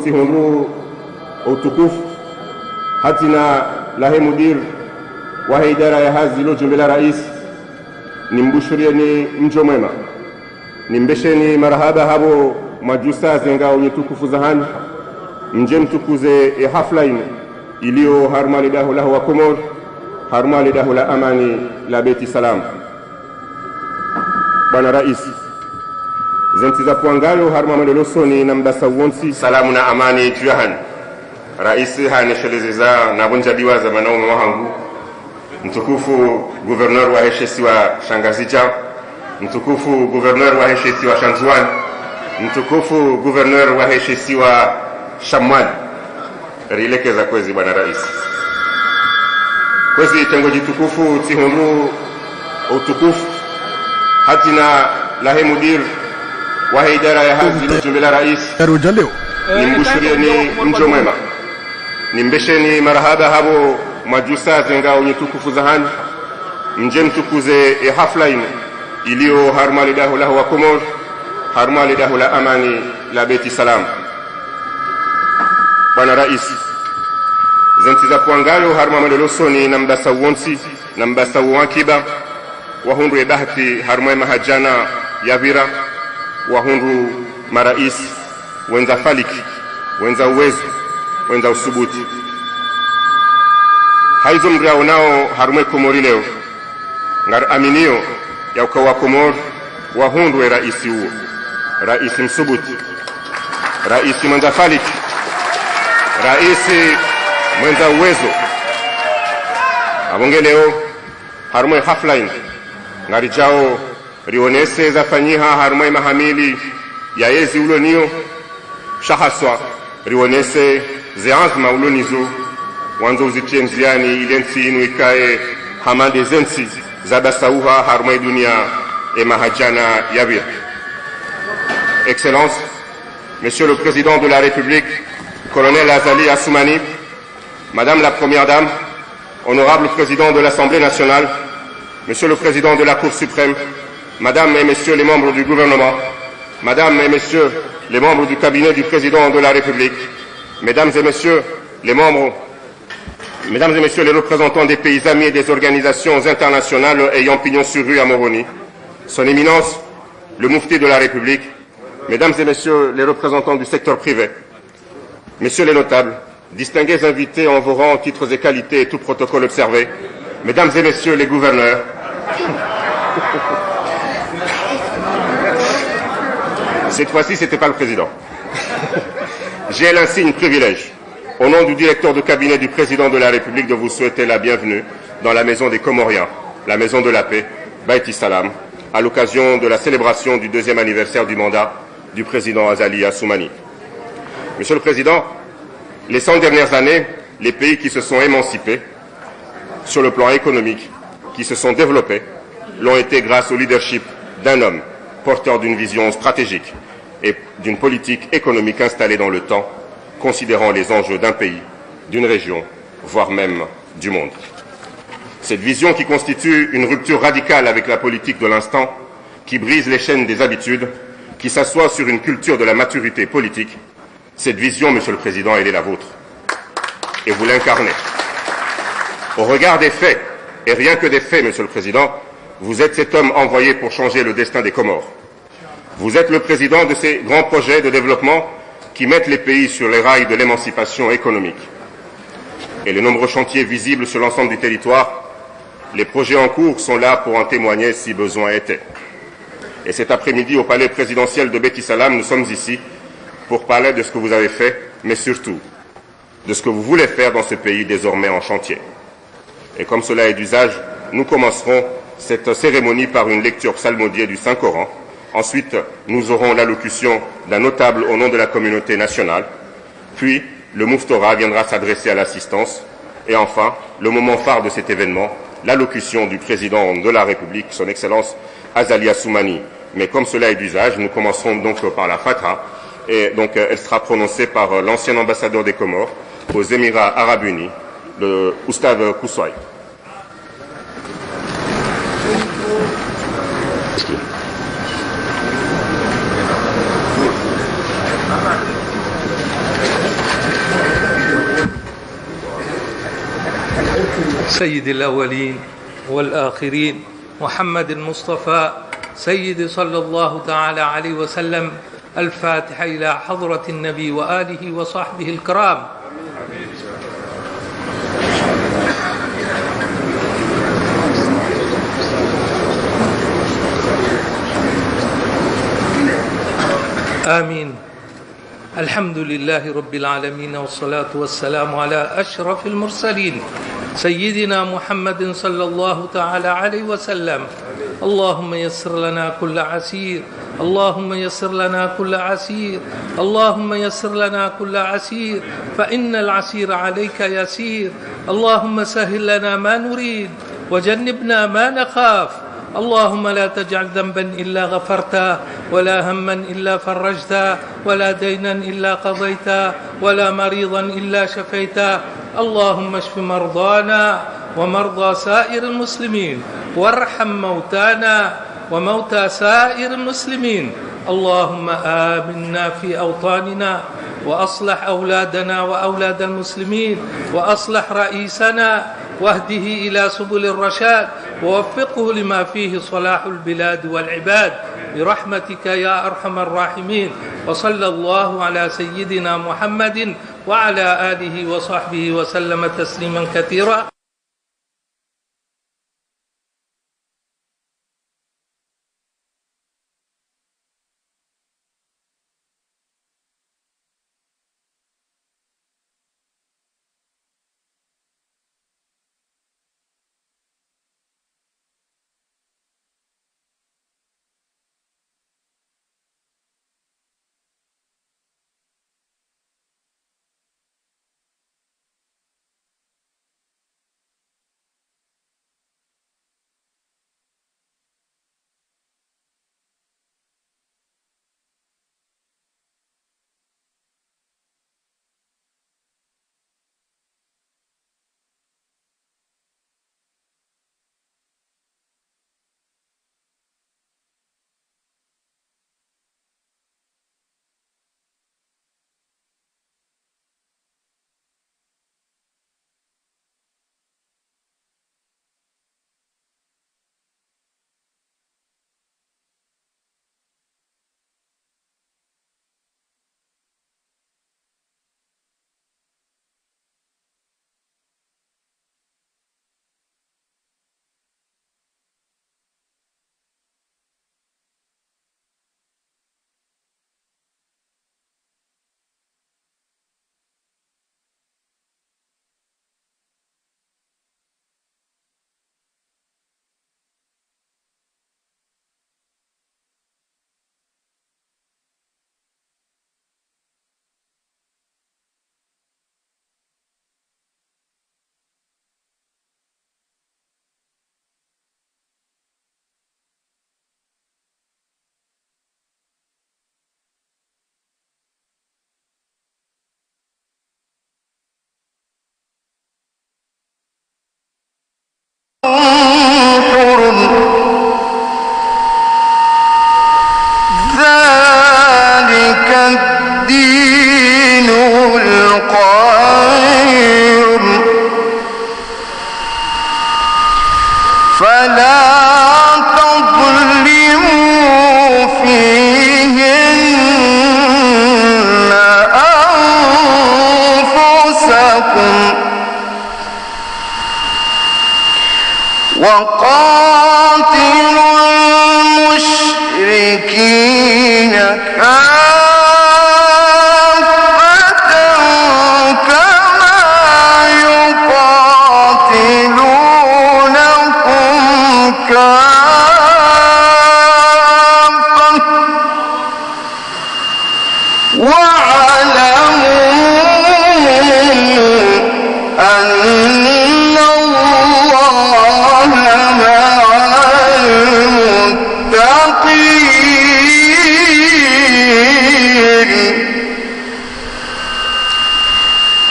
tihundu utukufu hatina lahe mudir wa idara ya hazi lo jumbe la rais nimbushurieni mjo mwema nimbesheni marahaba habo majusa zenga wenye tukufu zahani mje mtukuze hafla ine iliyo harmali dahu lahu wa Komor harmali dahu la amani la beti salam. Bwana rais zenti za puangayo harmali losoni na mbasa uonsi salamu na amani tuyahan rais haneshelezeza na bunjabiwa za manaume wahangu mtukufu gouverneur wa heshesi wa Shangazija, mtukufu gouverneur wa heshesi wa Shanzuan, mtukufu gouverneur wa heshesi wa Shamwali. Rilekeza kwezi bwana rais. Kwezi tengoji tukufu tihundu utukufu hatina lahe mudir wa idara ya hazi lo jumbe la rais nimbushurieni mjo mwema nimbesheni marahaba habo majusa zenga wenye tukufu zahani mje mtukuze hafla ine iliyo harmali dahu lahu wa Komor harmali dahu la amani la beti salam. Bwana rais zenti za puangayo harmali losoni na mbasa uonsi na mbasa uankiba wahundu bahati harmali mahajana yavira wahundu marais wenza faliki wenza uwezo wenza usubuti haizo mgrao nao harume Komori leo ngar aminio ya ukawa Komor wahundu raisi huo raisi msubuti raisi mwenza faliki raisi mwenza uwezo abonge leo harume haflain ngari jao rionese za fanyiha harume mahamili ya yezi ulonio shahaswa rionese zeanzma ulonizo wanzo uzitie mziani ilensi inu ikae hamande zensi za basauha harume dunia mahajana yabir. Excellence, Monsieur le Président de la République, Colonel Azali Assoumani, Madame la Première Dame, Honorable Président de l'Assemblée nationale, Monsieur le Président de la Cour suprême, Madame et Messieurs les membres du gouvernement, Madame et Messieurs les membres du cabinet du Président de la République, Mesdames et Messieurs les représentants des pays amis et des organisations internationales ayant pignon sur rue à Moroni, Son Éminence, le Moufti de la République, Mesdames et Messieurs les représentants du secteur privé, Messieurs les notables, distingués invités en vos rangs, titres et qualités et tout protocole observé, Mesdames et Messieurs les gouverneurs, cette fois-ci, c'était pas le président. J'ai l'insigne privilège, au nom du directeur de cabinet du président de la République, de vous souhaiter la bienvenue dans la maison des Comoriens, la maison de la paix, Baïti Salam, à l'occasion de la célébration du 2e anniversaire du mandat du président Azali Assoumani. Monsieur le Président, les 100 dernières années, les pays qui se sont émancipés sur le plan économique, qui se sont développés, l'ont été grâce au leadership d'un homme porteur d'une vision stratégique et d'une politique économique installée dans le temps, considérant les enjeux d'un pays, d'une région, voire même du monde. Cette vision qui constitue une rupture radicale avec la politique de l'instant, qui brise les chaînes des habitudes, qui s'assoit sur une culture de la maturité politique, cette vision, Monsieur le Président, elle est la vôtre. Et vous l'incarnez. Au regard des faits, et rien que des faits, Monsieur le Président, vous êtes cet homme envoyé pour changer le destin des Comores. Vous êtes le président de ces grands projets de développement qui mettent les pays sur les rails de l'émancipation économique. Et les nombreux chantiers visibles sur l'ensemble du territoire, les projets en cours sont là pour en témoigner si besoin était. Et cet après-midi, au palais présidentiel de Beti Salam, nous sommes ici pour parler de ce que vous avez fait, mais surtout de ce que vous voulez faire dans ce pays désormais en chantier. Et comme cela est d'usage, nous commencerons cette cérémonie par une lecture psalmodiée du Saint-Coran. Ensuite, nous aurons l'allocution d'un notable au nom de la communauté nationale. Puis, le Mouftora viendra s'adresser à l'assistance. Et enfin, le moment phare de cet événement, l'allocution du président de la République, son Excellence Azali Assoumani. Mais comme cela est d'usage, nous commencerons donc par la Fatra. Et donc, elle sera prononcée par l'ancien ambassadeur des Comores aux Émirats Arabes Unis, le Oustaz Koussoy. سيد الأولين والآخرين محمد المصطفى سيد صلى الله تعالى عليه وسلم. الفاتحة إلى حضرة النبي وآله وصحبه الكرام. آمين. الحمد لله رب العالمين، والصلاة والسلام على أشرف المرسلين سيدنا محمد صلى الله تعالى عليه وسلم. اللهم يسر لنا كل عسير، اللهم يسر لنا كل عسير، اللهم يسر لنا كل عسير، فإن العسير عليك يسير. اللهم سهل لنا ما نريد وجنبنا ما نخاف. اللهم لا تجعل ذنبا إلا غفرته، ولا هما إلا فرجته، ولا دينا إلا قضيته، ولا مريضا إلا شفيته. اللهم اشف مرضانا ومرضى سائر المسلمين، وارحم موتانا وموتى سائر المسلمين. اللهم آمنا في أوطاننا، وأصلح أولادنا وأولاد المسلمين، وأصلح رئيسنا واهده إلى سبل الرشاد، ووفقه لما فيه صلاح البلاد والعباد برحمتك يا أرحم الراحمين. وصلى الله على سيدنا محمد وعلى آله وصحبه وسلم تسليما كثيرا. ذلك الدين القيم فلا تظلموا فيهن أنفسكم وقاتلوا المشركين كافة كما يقاتلونكم كافة واعلموا أن الله مع المتقين.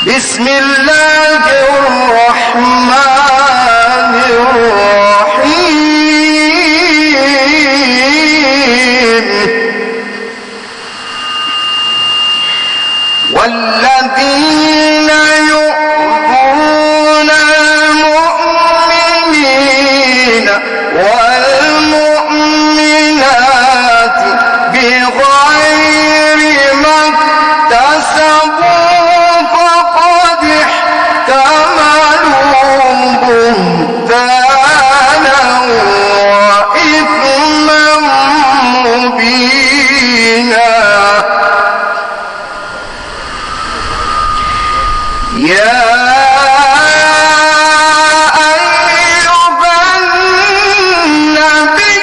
بسم الله الرحمن الرحيم. والذين يؤذون المؤمنين يا أيها النبي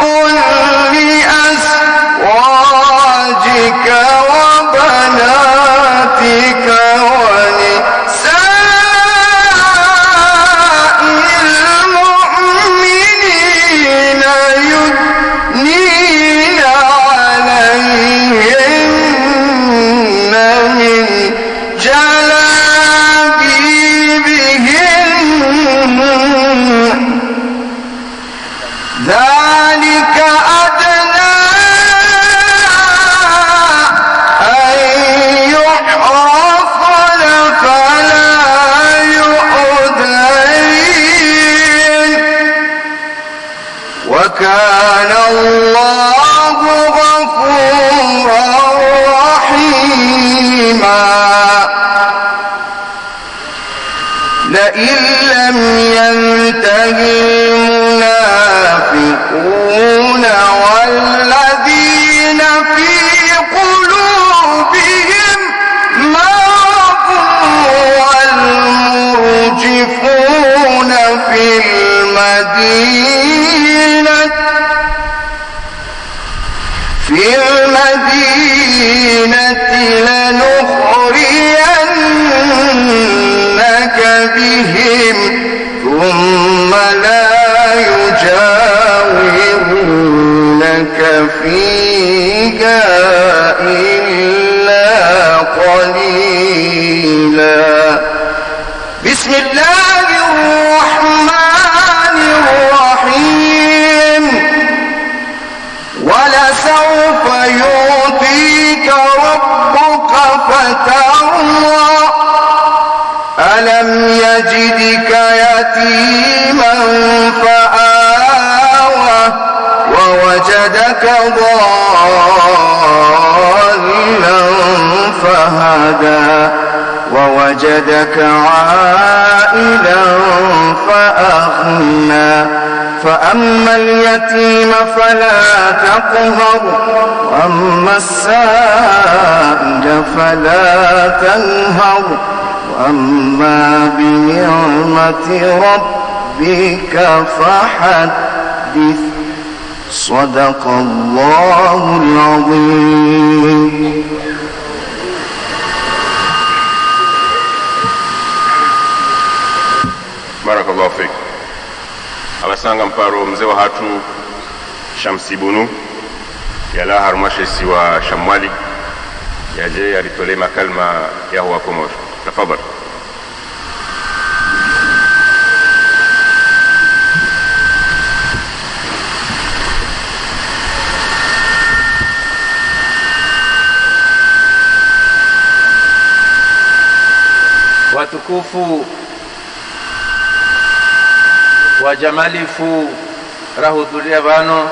قل لأزواجك وبناتك ونساء المؤمنين يدنين عليهن من جلابيبهن ذلك أدنى أن يعرفن فلا يؤذين وكان الله غفورا رحيما لئن لم ينتهي المنافقون والذين في قلوبهم مرض والمرجفون في المدينة لنخرجنك بهم ثم لا يجاورونك فيها إلا قليلا بسم الله الرحمن الرحيم ولسوف يعطيك ربك فترضى ألم يجدك يتيما فآوى ووجدك ضالا فهدى ووجدك عائلا فأغنى فأما اليتيم فلا تقهر وأما السائل فلا تنهر وأما بنعمة ربك فحدث صدق الله العظيم بارك الله فيك. Abasanga mparo mzee wa hatu Shamsi Bunu yala harumashesi wa Shamwali yaje alitole makalma ya huwa Komoro. Tafadhali. Watukufu wajamalifu rahudhuria vano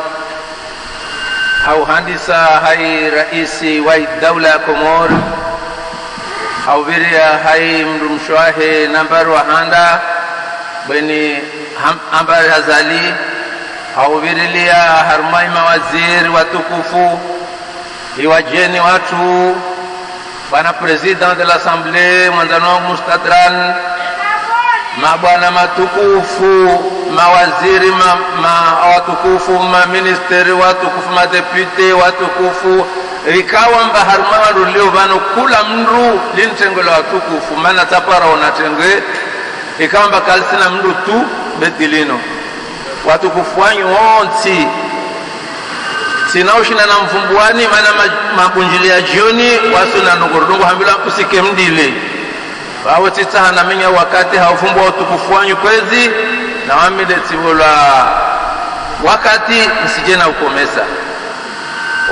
au handisa hai raisi wa daula ya Komoro au viria hai mrumshwahe nambaru wa handa bweni ambari hazali au virilia harumai mawaziri watukufu iwajeni watu bwana president de l'assemblée mwanzano mustadran mabwana matukufu mawaziri watukufu maministeri watukufu madepute watukufu ikawa mbaharumaru leo vano kula mndu lintengwe la watukufu mana tapara onatengwe ikawa mbakalisina mndu tu betilino watukufu wanyu onti sinaushina na mfumbuani mana mabunjili ya jioni wasu na nugurudungu hambila kusike mdile wawo titaha na minga wakati haufumbua utukufu wanyu kwezi na wamile tivola wakati msijena ukomesa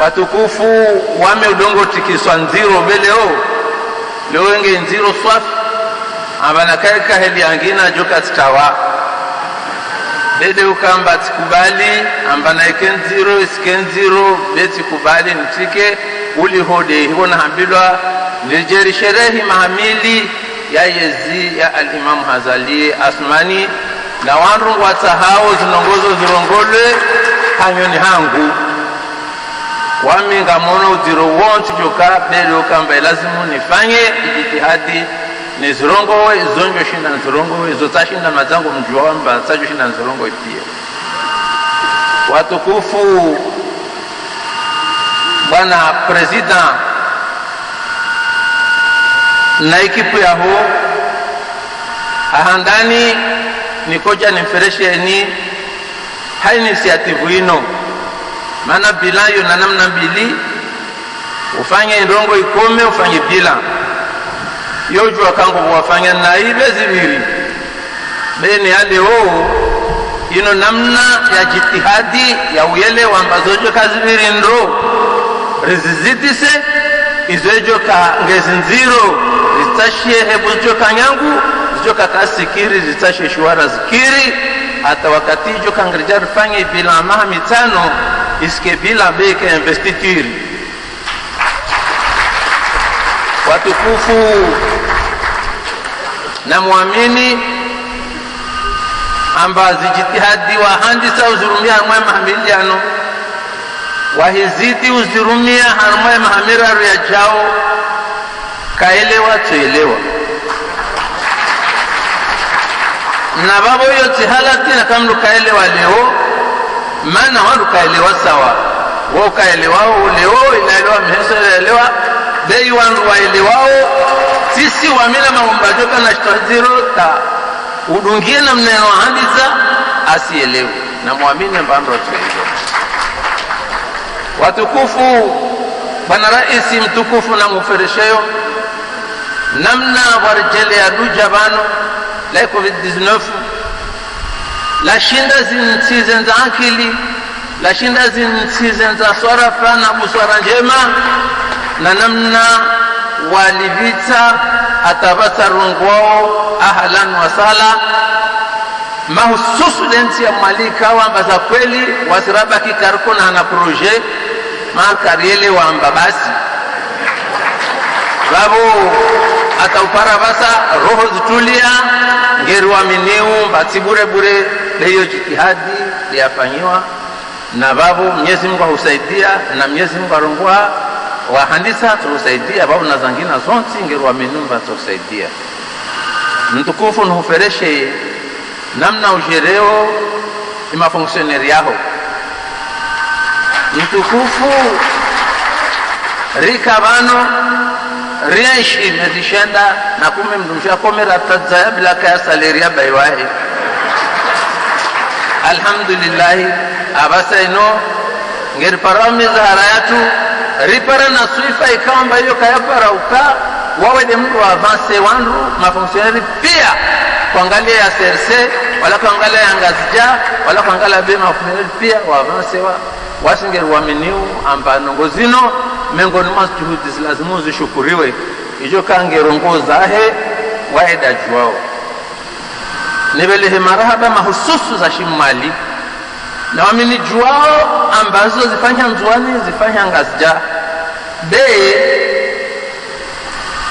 watukufu wame udongo tikiswa nziro beleo leo wenge nziro swafi ambana kaika heli angina joka titawa bede ukamba tikubali ambana ikenziro isikenziro beti kubali nitike uli hode hivona hambilwa nijeri sherehi mahamili ya yezi ya al-Imam Hazali Asmani na wanrungu watsahao zinongozo zirongolwe hanyoni hangu waminga mono udiro wonti joka bele ukamba lazimu nifanye ijitihadi nizirongowe zonjo shinda nizirongowe zotashinda mazangu mjua wamba sajo shinda nizirongowe pia. Watukufu bwana president na ekipu ya ho ahandani nikoja nimfereshe ni hai initiative ino maana bilayo na namna mbili ufanye ndongo ikome ufanye bila yojua kango wafanya na ibe zibiri bene yale ino namna ya jitihadi ya uyele ambazojo kazibiri ndro rezizitise izojo ka ngezinziro zitashie hebujo kanyangu zijo kakasikiri zitashie shuara zikiri hata wakati jo kangrijar fanye bila maha mitano iske bila beke investituri. Watukufu na muamini amba zijitihadi wa handisa uzurumia harumwe mahamiliano wahizidi uzurumia harumwe mahamiraru ya jao kaelewa tuelewa na babo yote halati na kamlu kaelewa leo maana wandu kaelewa sawa wao kaelewao leo inaelewa mheso inaelewa bei wandu waelewao sisi wamila maumbajoka na shtaziro ta udungie na mneno handisa asielewe na muamini mbando tuelewa. Watukufu bwana raisi mtukufu na muferesheyo namna warjele ya dujabano la COVID-19 la shinda zinsizen za akili la shinda zinsizen za swarafa na buswara njema na namna walivita atabasarungwao ahlan wasala mahususu denti ya malika wamba za kweli wasiraba kikarikona na proje makariele wamba basi babo ataupara basa roho zitulia ngeru aminiu batibure bure leyo jitihadi liafanyiwa na babu Mwenyezi Mungu husaidia na Mwenyezi Mungu arongwa wahandisa tusaidia babu na zangina zonti ngeru aminiu batusaidia. Mtukufu nufereshe namna ujereo ima fonctionnaire yao mtukufu rikabano riaishi medishenda na kume mdumsha komera tadzaya bila kaya saleria baiwahi alhamdulillah abasa ino ngeri parami zaharayatu ripara na suifa ikamba hiyo kaya parauka wawe de mtu avance wandu mafonctionnaire pia kuangalia ya serse wala kuangalia ya ngazija wala kuangalia bema mafonctionnaire pia wa avance wasingeri waminiu amba nongozino miongoni mwa juhudi zilazimu zishukuriwe ijo kangerongoza he waida juao nibelehe marahaba mahususu za shimali na wamini juao ambazo zifanya nzuani zifanya ngazija be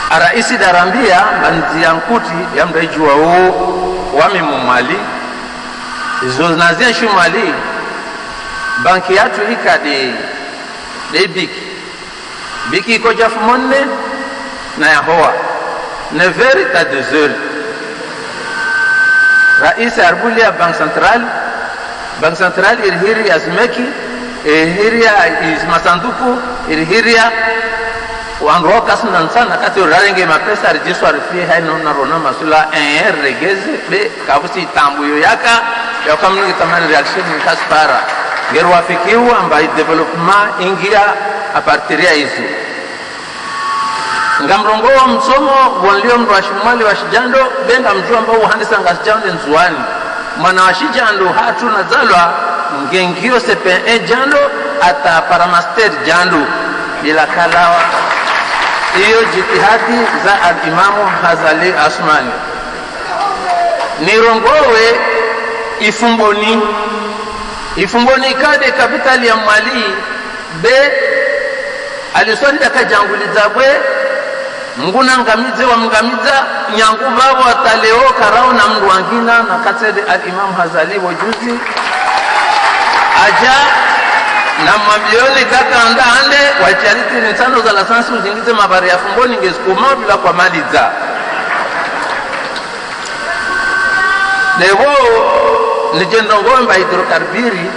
araisi darambia banzi yankuti ya mdai juao wami mumali izo nazia shimali banki yatu hika de biki iko jafu monne na ya hoa 9h à 2h rais arbuli ya bank central ilhiri ya zimeki ilhiri ya masanduku ilhiri ya wanroka sana kati urarenge mapesa rejiso arifie haino na rona masula regeze be kabusi tambuyo yaka ya kamni tamani reaction mkaspara ngero wafikiu ambaye development ingia a partir ya hizo ngamrongo wa msomo wanlio mtu wa shimali wa shijando benga mtu ambao uhandisa ngasijando nzuani mwana wa shijando hatu na zalwa ngengio CP1 jando ata paramaster jando bila kalawa hiyo jitihadi za al-Imamu Hazali Asmani nirongowe ifumboni kade kapitali ya Mali be alisonda kajanguliza bwe mnguna ngamize wa mngamiza nyangu babo ataleo karao na mndu wangina na katede al-Imam Hazali wajuzi aja na mwabioni kaka andande wachariti nsano za lasansi uzingize mabari ya fumboni ngesikuma bila kwa mali za lewo nijendongomba hidrokarbiri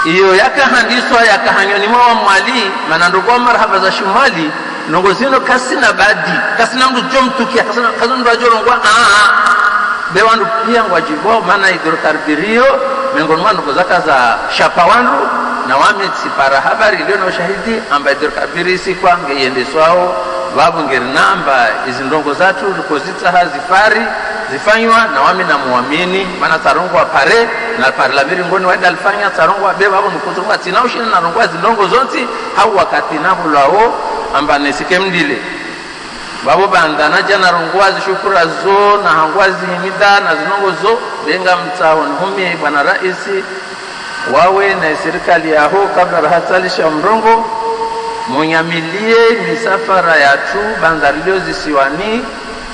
iyo yakahandiswa yakahanyoni mwa mwali manandogo marhaba za shumali nongozino kasina badi kasina mtu jomtukia kasina mtu ajorongwa bewandu pia ngwajibo maana hidrokarbiriyo miongoni mwa ndugu zaka za shapawandu na wame sipara habari iliyo na ushahidi amba hidrokarbiri sikwa ngeyendeswao babu ngerinamba izi ndongo zatu likozita zifari zifanywa na wami na muamini maana tarongo wa pare na parlamiri ngoni waida alifanya tarongo wa beba hapo nikutunga tinaushina na rongo zindongo zonti hau wakati nabu lao amba nesike mdile babu bandana jana rongo zishukura zo na hangwazi himida na zinongo zo benga mtao nhumi bwana raisi wawe na serikali yaho kabla rahatalisha mrongo munyamilie misafara ya tu bandarilio zisiwani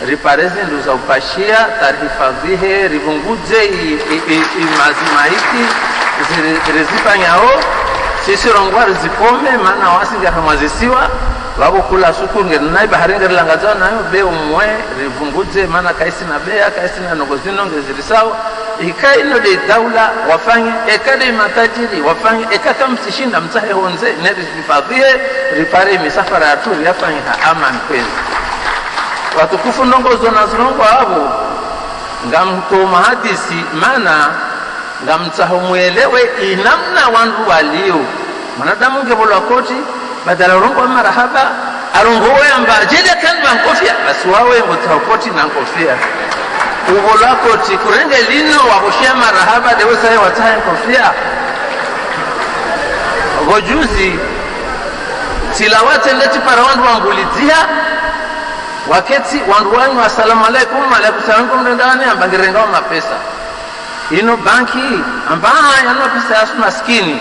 riparezi nduza upashia tarihifadhihe rivunguze imazimaiki rizifanyao sisi rongwa rizikome maana wasinga hamazisiwa wabo kula suku ngenai baharinga langazao nayo be umwe rivunguze maana kaisi na bea kaisi na nogozino ngezirisao ikaino de daula wafanye ekade matajiri wafanye ekaka msishinda mtahe honze nerizifadhihe ripare misafara ya tu yafanye ama mpenzi watukufu ndongozo na zirongo hapo ngamtoma hadisi maana ngamtaho muelewe inamna wandu walio mwanadamu ngebolwa koti badala rongo marahaba arongowe amba jede kan bankofia basi wawe ngotaho koti na nkofia ubolwa koti kurenge lino wahoshia marahaba dewe saye watahe nkofia gojuzi tilawate leti para wandu wangulizia wakati wandu wanyu assalamu alaikum alaikum salam ndani ambangirenga mapesa ino banki ambaya yana pesa ya maskini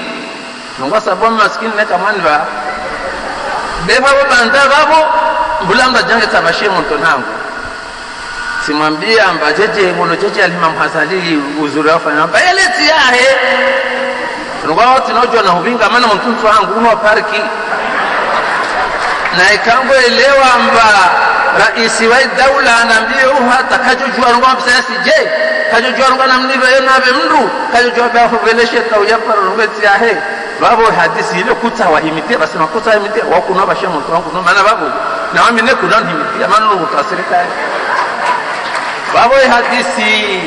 ngwa sababu maskini neka manva beba banda babo mbulanga jange tabashe mtu nangu simwambia amba jeje ngono jeje alimam hasali uzuri wafanya amba eleti yahe ngwa tinojua na hubinga maana mtu wangu uno parki na ikango elewa amba raisi wa daula anaambia hata kajojua ngwa msasi je kajojua ngwa namniva yona abe mndu kajojua ba hoveleshe tawjapa ngweti yahe babo hadisi ile kutawahimitia basi makutawahimitia wako na bashe mtu wangu no maana babo na wami ne kunanihimitia maana no utasirika babo hadisi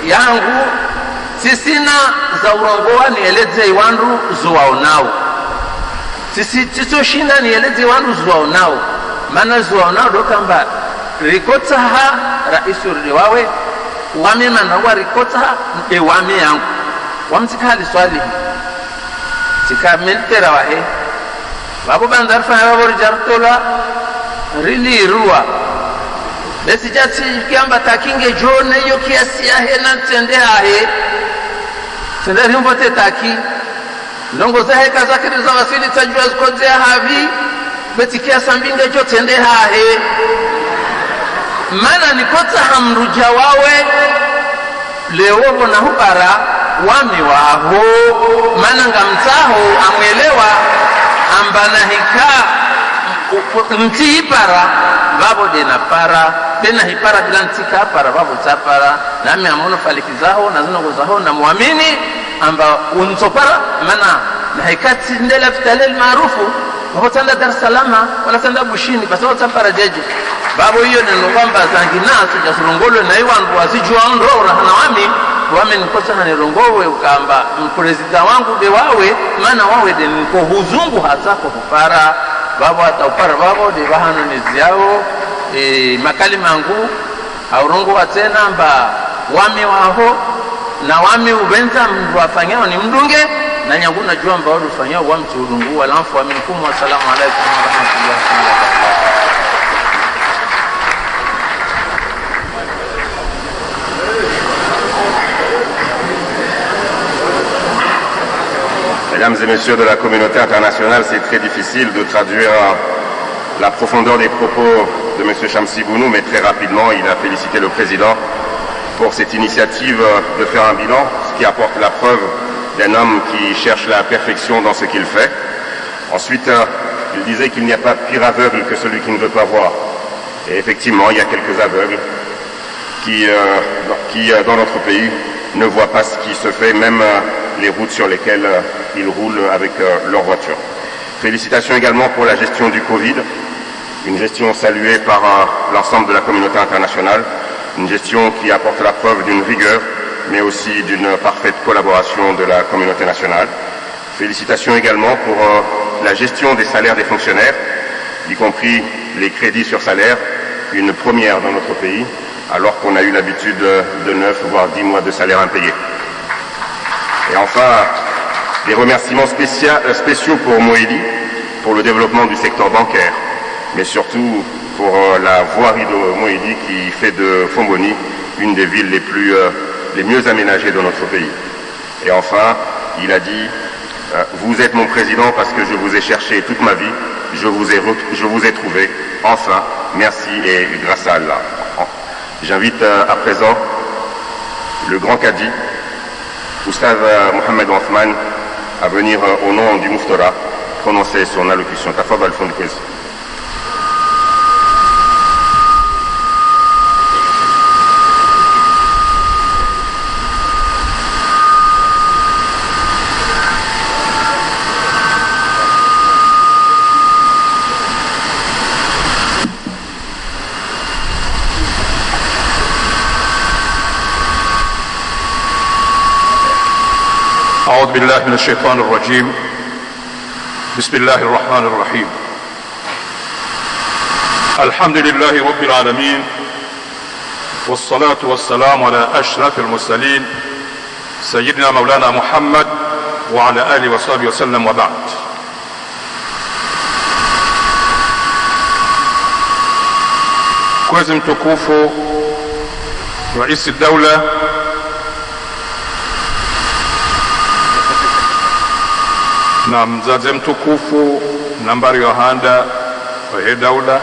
yangu sisina za urongoa nieleze iwandu zuwaonao sisi titoshinda nieleze iwandu zuwaonao maana zuwaonao dokamba rikotaha raisu riwawe wami manangwa rikotaha wami yangu wamtikali swali tika miltera wahe babo bandar fa babo jartola rili ruwa besi jati kiamba takinge jone yo kiasi yahe na tende ahe tende rimbote taki ndongo zahe kazakiri za wasili tajwa zikoze havi beti kiasa mbinge jo tende ahe mana nikota hamruja wawe leo na hubara wami waho mana ngamtaho amwelewa ambana hika mti hipara babo dena para tena hipara bila ntika para babo tapara nami amono falikizaho na zinogozaho na muamini amba untopara mana na hikati ndela fitalel maarufu wakotanda Dar es Salaam wala tanda Bushini basi watapara jeje babo hiyo neno kwamba zangina tujasurongolo na iwandu wasijua ndo rahana wami nikosa na nirongowe ukamba mprezida wangu de wawe maana wawe de niko huzungu hata kwa kupara babo ataupara babo de bahano niziao makali mangu aurongo watena mba wami waho na wami ubenza mndu wafanyao ni mdunge na nyangu najua mba wadu ufanyao wami tuudungu walamfu waminikumu wassalamu alaikum wa rahmatullahi wa barakatuh. Mesdames et messieurs de la communauté internationale, c'est très difficile de traduire la profondeur des propos de M. Shamsi Bounou, mais très rapidement, il a félicité le président pour cette initiative de faire un bilan, ce qui apporte la preuve d'un homme qui cherche la perfection dans ce qu'il fait. Ensuite, il disait qu'il n'y a pas pire aveugle que celui qui ne veut pas voir. Et effectivement, il y a quelques aveugles qui dans notre pays, ne voient pas ce qui se fait, même les routes sur lesquelles ils roulent avec leur voiture. Félicitations également pour la gestion du Covid, une gestion saluée par l'ensemble de la communauté internationale, une gestion qui apporte la preuve d'une rigueur, mais aussi d'une parfaite collaboration de la communauté nationale. Félicitations également pour la gestion des salaires des fonctionnaires, y compris les crédits sur salaire, une première dans notre pays, alors qu'on a eu l'habitude de 9 voire 10 mois de salaire impayé. Et enfin, des remerciements spéciaux pour Moedi, pour le développement du secteur bancaire, mais surtout pour la voirie de Moedi qui fait de Fomboni une des villes les mieux aménagées de notre pays. Et enfin, il a dit vous êtes mon président parce que je vous ai cherché toute ma vie, je vous ai trouvé, enfin, merci et grâce à Allah. J'invite à présent le grand Kadi, Oustaz Mohamed Othman, à venir au nom du Muftora prononcer son allocution. Tafadhal fond du quiz. أعوذ بالله من الشيطان الرجيم. بسم الله الرحمن الرحيم. الحمد لله رب العالمين، والصلاة والسلام على أشرف المرسلين سيدنا مولانا محمد وعلى آله وصحبه وسلم، وبعد. Kwezi mtukufu Rais Daula na mzazi mtukufu nambari Yohanda wa Daula,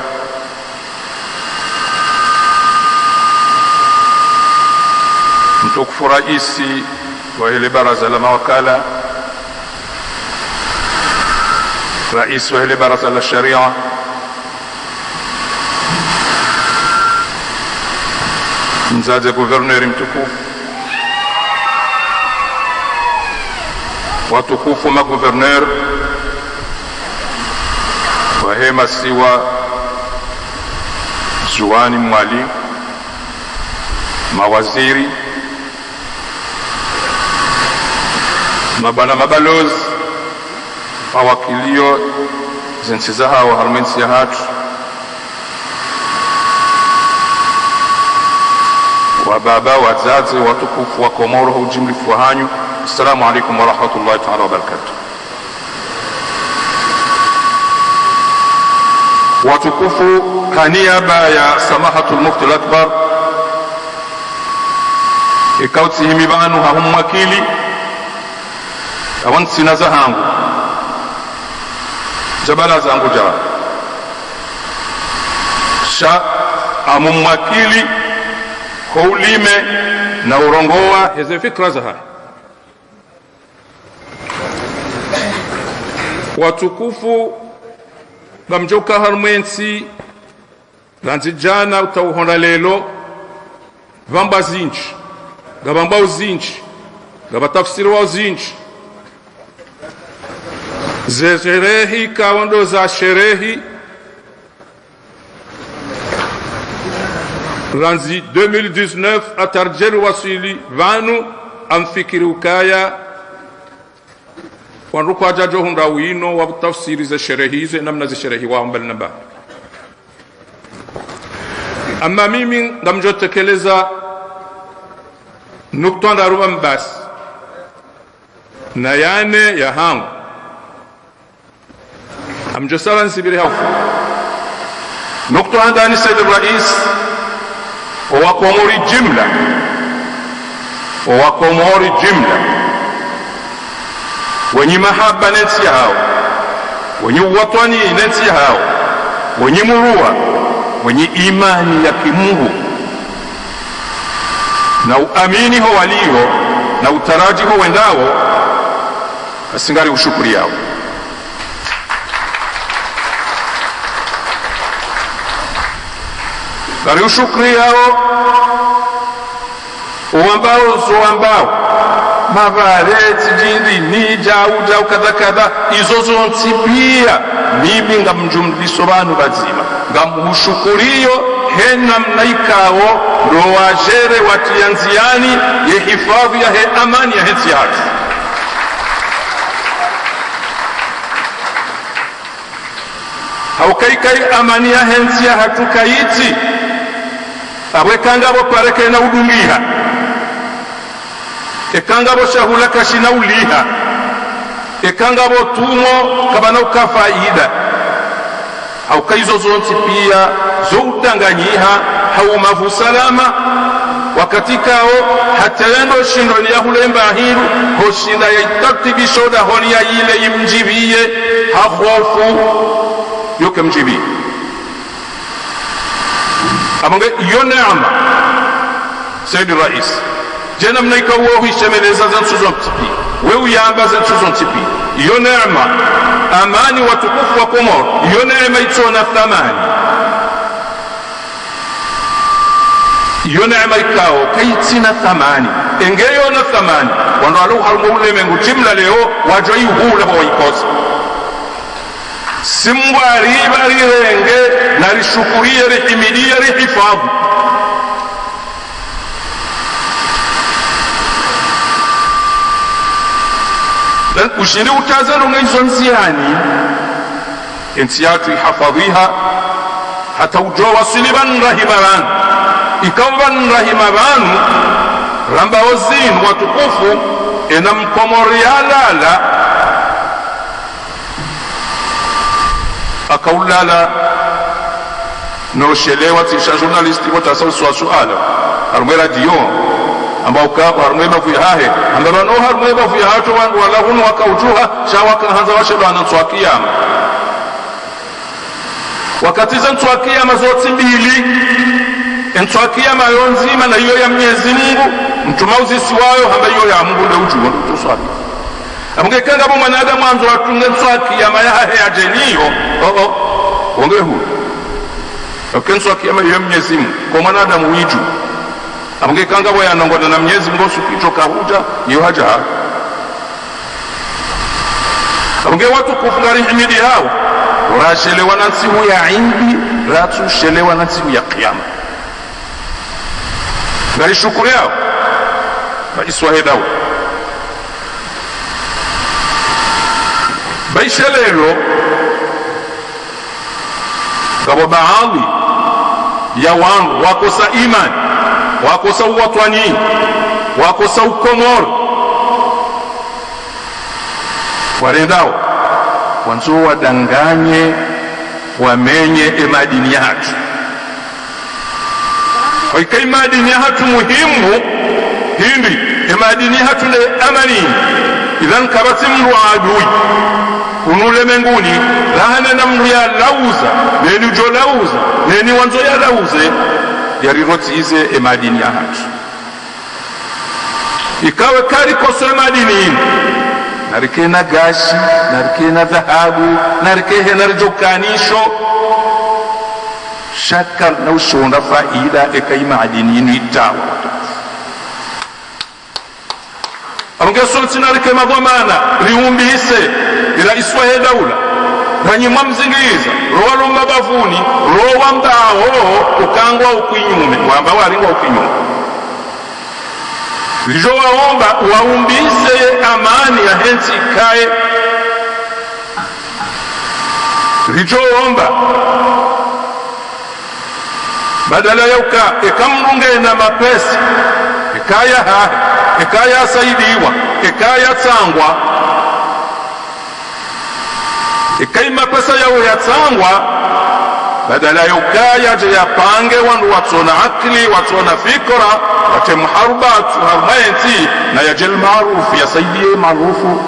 mtukufu Raisi wa hili baraza la mawakala, Rais wa hili baraza la sharia, mzazi guverneri mtukufu, watukufu maguverner wa hema siwa Zuani Mwalimu, mawaziri, mabana mabalozi, mawakilio zensi za hawa harmensi ya hatu, wababa wazazi watukufu wa Komoro hujimlifu wa hanyu. Assalamu alaikum wa rahmatullahi ta'ala wa barakatuh. Watukufu, kaniaba ya Samahatul Mufti al-Akbar ikauti himi banu hahumwakili awansi na zahangu jabala zangu jawa sha amumwakili koulime na urongoa heze fikra zaha. Watukufu gamjoka harmwensi lanzijana utauhona lelo vamba zinchi gabamba uzinchi gabatafsiri wa uzinchi zerehi kaondo za sherehi ranzi 2019 atarjeri wasili vanu amfikiri ukaya wanruko ajajo hunda wino wa tafsiri za sherehi hizo namna za sherehi wa mbali na mbali. Ama mimi ngamjotekeleza nukta ndaruba mbasi na yane ya hangu amjosara nsibiri hafu nukta andani Sayyid Rais wa Komori jimla wenye mahaba neti hao, wenye uwatwani neti hao, wenye murua, wenye imani ya kimungu na uamini ho walio na utaraji ho wendao asingari ushukuri yao. Gari ushukuri yao uambao mavare tijindi ni jau kadha izo zonsi pia mimi ngamjumlisho banu bazima ngamushukuriyo hena mnaikao ndo wajere watianziani ye hifadhi ya he amani ya hensi hatu haukaikai amani ya hensi ya hatu kaiti abwekangabo pareke na udungiha ekangabo shahula kashina uliha ekangabo tumo kabana ukafaida haukaizo zonti pia zo utanganyiha haumavu salama wakati kao hata yendo shindo ni ya hulemba hiru hoshinda ya itatibishoda honi ya ile imjibiye hahofu yoke mjibiye amonge iyo neama Sayyidi Rais jena mnaika uohu ishemeleza zensu zontipi wewe yamba zensu zontipi iyo neema amani watukufu wa Komoro iyo neema itona thamani iyo neema ikao kaitina thamani engeyo na thamani wando alu harumu ulemengu jimla leo wajwa yuhula kwa waikosa simbwari bari renge na rishukurie rihimidia rihifadhu dan ushindi utazalo ngaizo nziani ensi yatu ihafadhiha hata ujowa siliban rahimaran ikawan rahimabanu ramba wazin watukufu enamkomori alala akaulala no shelewa tisha journalisti wata sawa suala armera dio ambao kwa armema fuhahe ambao no harmema fuhato wandu wala hunu wakaujuha shawaka hanza washelo anatswa kiyama wakati za nswa kiyama zote mbili nswa kiyama yonzima na hiyo ya Mwenyezi Mungu mtumauzi siwayo hamba hiyo ya Mungu ndio ujuwa ndio swali amungekanga bo mwanadamu anzo atunge nswa kiyama ya ajeniyo wonge hu okenswa kiyama ya Mwenyezi Mungu kwa mwanadamu wiju amungekanga bo yanongona na Mwenyezi Mungu supitoka huja hiyo haja amunge watu kufungari himidi hao urashelewa na nsihu ya indi ratu shelewa na nsihu ya kiyama ngari shukuri yao baiswahedao baishelelo kabo baadhi ya wangu wakosa imani wakosa uwatwani wakosa ukomoro warendao wanzo wadanganye wamenye emadini yatu kwa emadini yatu muhimu hindi emadini yatu le amani idhan kabati mru adui kunule menguni lahana na mru ya lauza neni jo lauza neni wanzo ya lauze yariroti ize emadini yatu ikawe kari koso emadini hini narike na gashi narike na dhahabu narike na rijokanisho shaka na ushonda faida ekaima adinini itawa amungesonsi narike madhamana riumbise ila iswahe daula ranyimwa mzingiza rowa mabavuni rowa mbaho ukangwa ukwinyume wamba waringwa ukwinyume lijo waomba waumbise amani ya hensi kae lijo waomba badala ya ekamrunge na mapesi ekaya hahe ekaya saidiwa ekaya tsangwa ekaima pesa yao ya tsangwa badala ya ukaya je yapange wandu watsona akli watsona fikra wate muharubat harmaenti na yajel maarufu yasaidie maarufu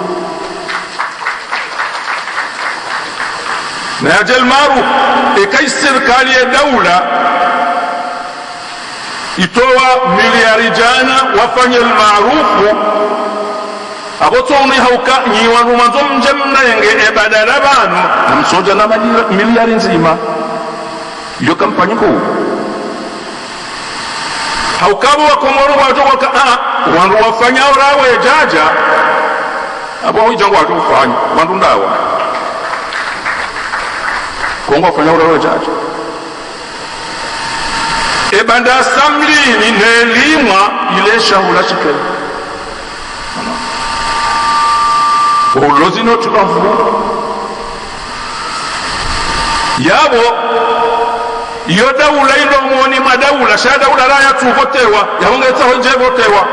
na yajel maarufu ekai serikali ya daula itoa miliari jana wafanye maarufu abotoni hauka nyiwa rumanzo mje mnenge badala bano namsoja na miliari nzima iyo kampani kuu haukabo wa Komoro watoka wandu wafanya orawe jaja abo ijango watu ufanya wandu ndawa Kongo wafanya orawe jaja ebanda assembly ni nelimwa ile shahula shikeli ulozino tukafu yabo iyo daula ilo mwoni madaula sha daula raya tuvotewa yahongeza honje votewa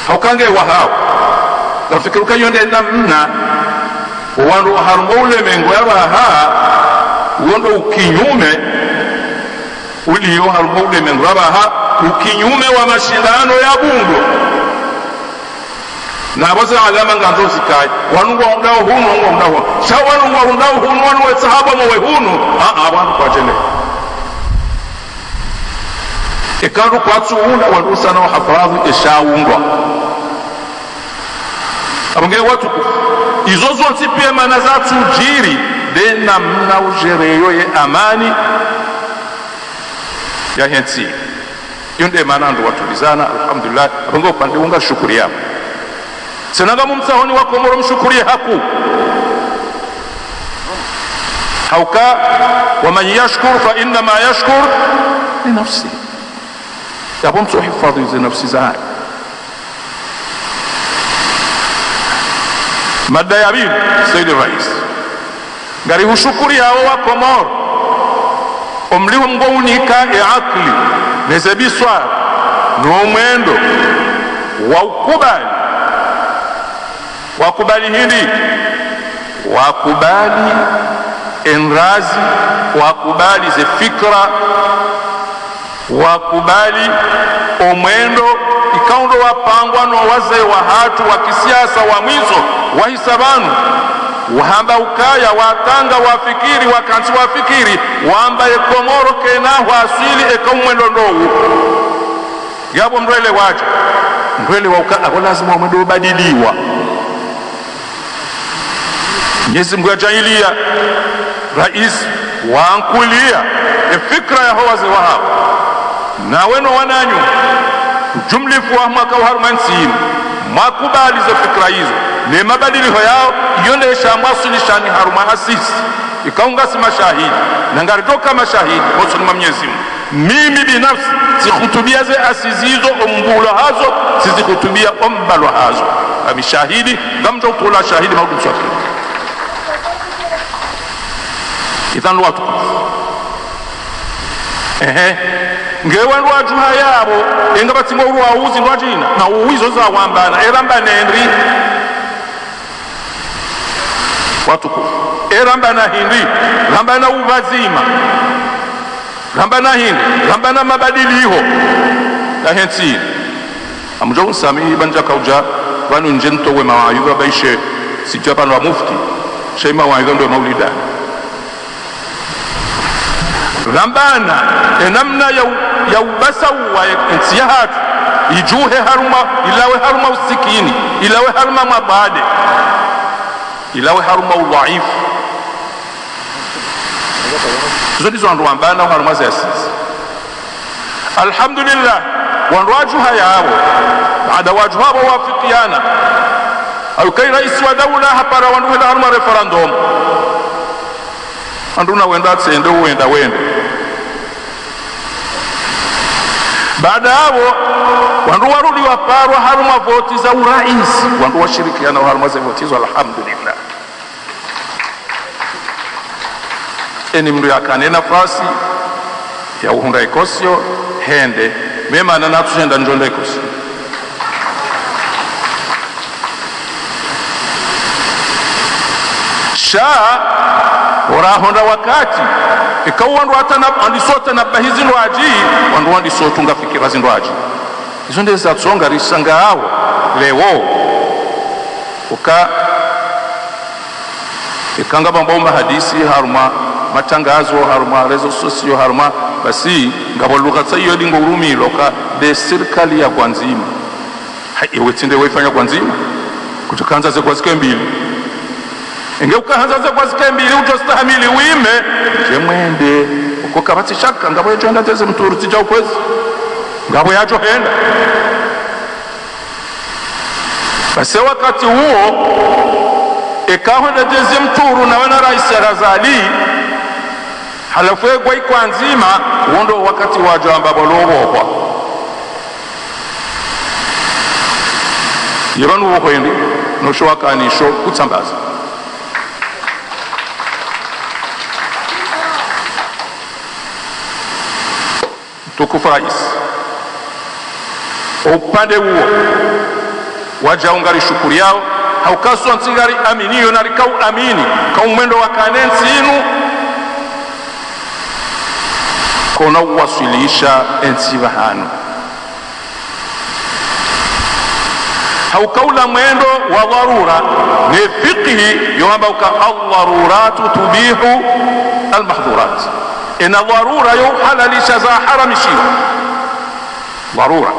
haukange wa hao nafikiruka yonde namna wandu harumbo ule mengo yabaha uondo ukinyume uliyo harumbo ule mengo yabaha ukinyume wa mashindano ya bungo na baza alama nganzo sikai wanungwa ndao hunu wanungwa ndao sha wanungwa ndao hunu wanwe sahaba mwe hunu abantu kwa jene ekaru kwa tsuunda walusa na hafadhi eshaungwa abonge watu izo zonse pia mana za tujiri dena mna ujereyo ye amani ya hensi yonde mana ndo watulizana alhamdulillah abonge upande unga shukuri yako senanga mumsahoni wa Komoro mshukurie haku hauka waman yashkur fa innama yashkur li nafsi yabo msuhifadhi zi nafsi zake mada ya bibi Sayyid Rais ngari ushukuri hao wa Komoro omliwa mgounika akli nezebiswa no mwendo wa ukubali wakubali hili wakubali enrazi wakubali ze fikra wakubali omwendo ikaundo wapangwa no wazee wa hatu wa kisiasa wa mwizo wa hisabanu wahamba ukaya watanga wafikiri wakansi wafikiri wamba Komoro kena wasili ekamwendo ndowu yabo mrele waje mrele wa ukaya ako lazima omwendo ubadiliwa Mwenyezi Mungu ajailia rais waankulia fikra ya hawazi wa hapa na weno wananyu jumlifu wa mwaka wa harumansini makubali za fikra hizo ni mabadiliko yao yonde shamwasulishani haruma asisi ikaunga si mashahidi na ngaritoka mashahidi mosu ni Mwenyezi Mungu mimi binafsi sikhutubia ze asisi hizo ombulo hazo sizikhutubia ombalo hazo amishahidi gamto utula shahidi maudu swaki idhan watu ngewandu wajuha yabo inga batingo uruwauzi ndwajina na uwizo za wambana eramba nendri watu eramba na hindi ramba na ubazima ramba na hindi ramba na mabadiliho na hensi amjo sami banja kauja wanu njento we mawaidha baishe sijapa na mufti shema waidha ndo maulida rambana enamna ya ubasa wa ensiyahatu ijuhe haruma ilawe haruma usikini ilawe haruma mabade ilawe haruma udhaifu zodizo wandu wambana haruma za asisi alhamdulillah wandu wajuha yabo baada wajuha wafikiana au kai raisi wa daula hapara wandu wenda haruma referendum anduna wenda tsende wenda baada hapo wandu warudi waparwa haruma voti za urais wandu washirikiana haruma za voti za alhamdulillah eni mndu yakane nafasi ya uhunda ikosio hende mema na natujenda njonda ikosio sha orahonda wakati ikawa wandu atana andisota na bahizi ndwaji wandu andisota ngafikira zindwaji izo ndeza tsonga risanga hao lewo uka ikanga bambomba hadisi haruma matangazo haruma rezo sosio haruma basi ngabo lugha tsayo dingo urumi loka de serikali ya kwanzima iwe tinde weifanya kwa nzima kutokanza ze kwa siku mbili inge ukaanza ze kwa siku mbili utostahamili wime je mwende uko kabati shaka ngabo yacho enda teze mturu tija ukwezi ngabo yacho henda basi wakati huo ikaho enda teze mturu na wana Rais Razali halafu kwa ikwanzima undo wakati wajo ambabo lobo yiranu wohende no shwakanisho kutsambaza tukufu rais upande huo wajaungari shukuri yao haukaswa nsigari aminiyo na rikau amini kaumwendo wa kanensi inu kona uwasilisha ensi vahanu haukaula mwendo wa dharura ni fiqhi yoamba uka al-daruratu tubihu al-mahdhurat ina dharura yo halalisha za haramishio dharura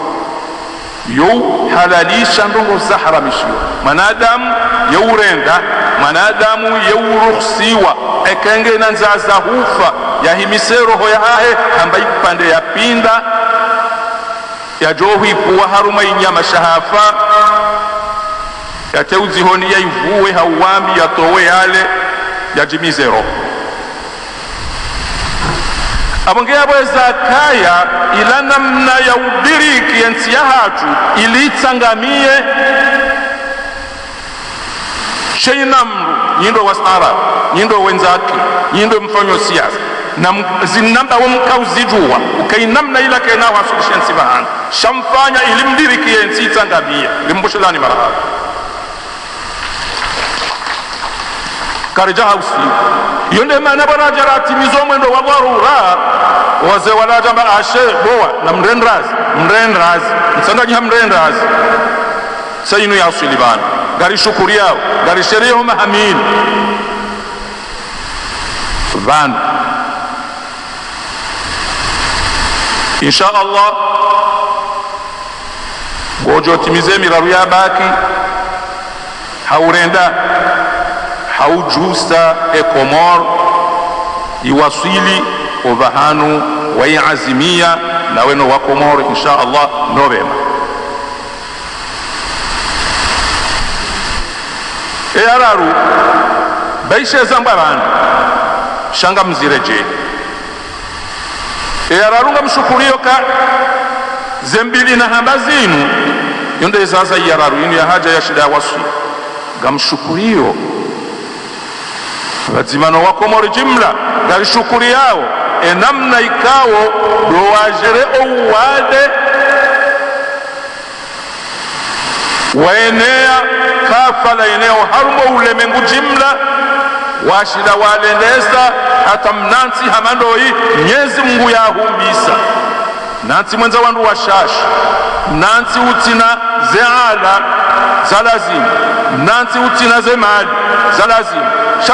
yo halalisha ndongo za haramishio manadamu yourenda manadamu youruhsiwa ekenge na nzaza hufa yahimise roho yahe ambaye pande ya pinda ya johi kuwa haruma inyama shahafa ya teuzi honi ya ivuwe hauwambi ya towe yale ya jimize roho abongea bweza kaya ila namna ya udiriki ensi ya hatu ili tsangamie sheinamru nyindo wasara nyindo wenzake nyindo mfanyo siasa na zinamba wa mkauzijua ukainamna ila kena wasulisha ensi bahana shamfanya ili mdiriki ensi tsangamie limbushelani marahaba karija hausi yonde maana bwana jarati mizo mwendo wa dharura waze wala jamba ashe boa na mrendrazi msandaji mrendrazi sayinu ya usilibana gari shukuri yao gari sheria mahamini van insha Allah gojo timize miraru ya baki haurenda haujusta ekomor iwasili ovahanu waiazimia na weno wa Komoro insha Allah Novemba araru baishe zambarani shanga mzireje araru ngamshukurio ka zembili na hambazinu yonde sasa araru ini ya haja ya shida wasu ngamshukurio wazimano wa Komoro jimla gari shukuri yao enamna ikawo dowajere ouwade waenea kafala eneo harumo ulemengu jimla washida walendesa hata mnansi hamandoi Mwenyezi Mungu yahumbisa nansi mwenza wandu washashi nansi utina zeala za lazima nansi utina zemali za lazima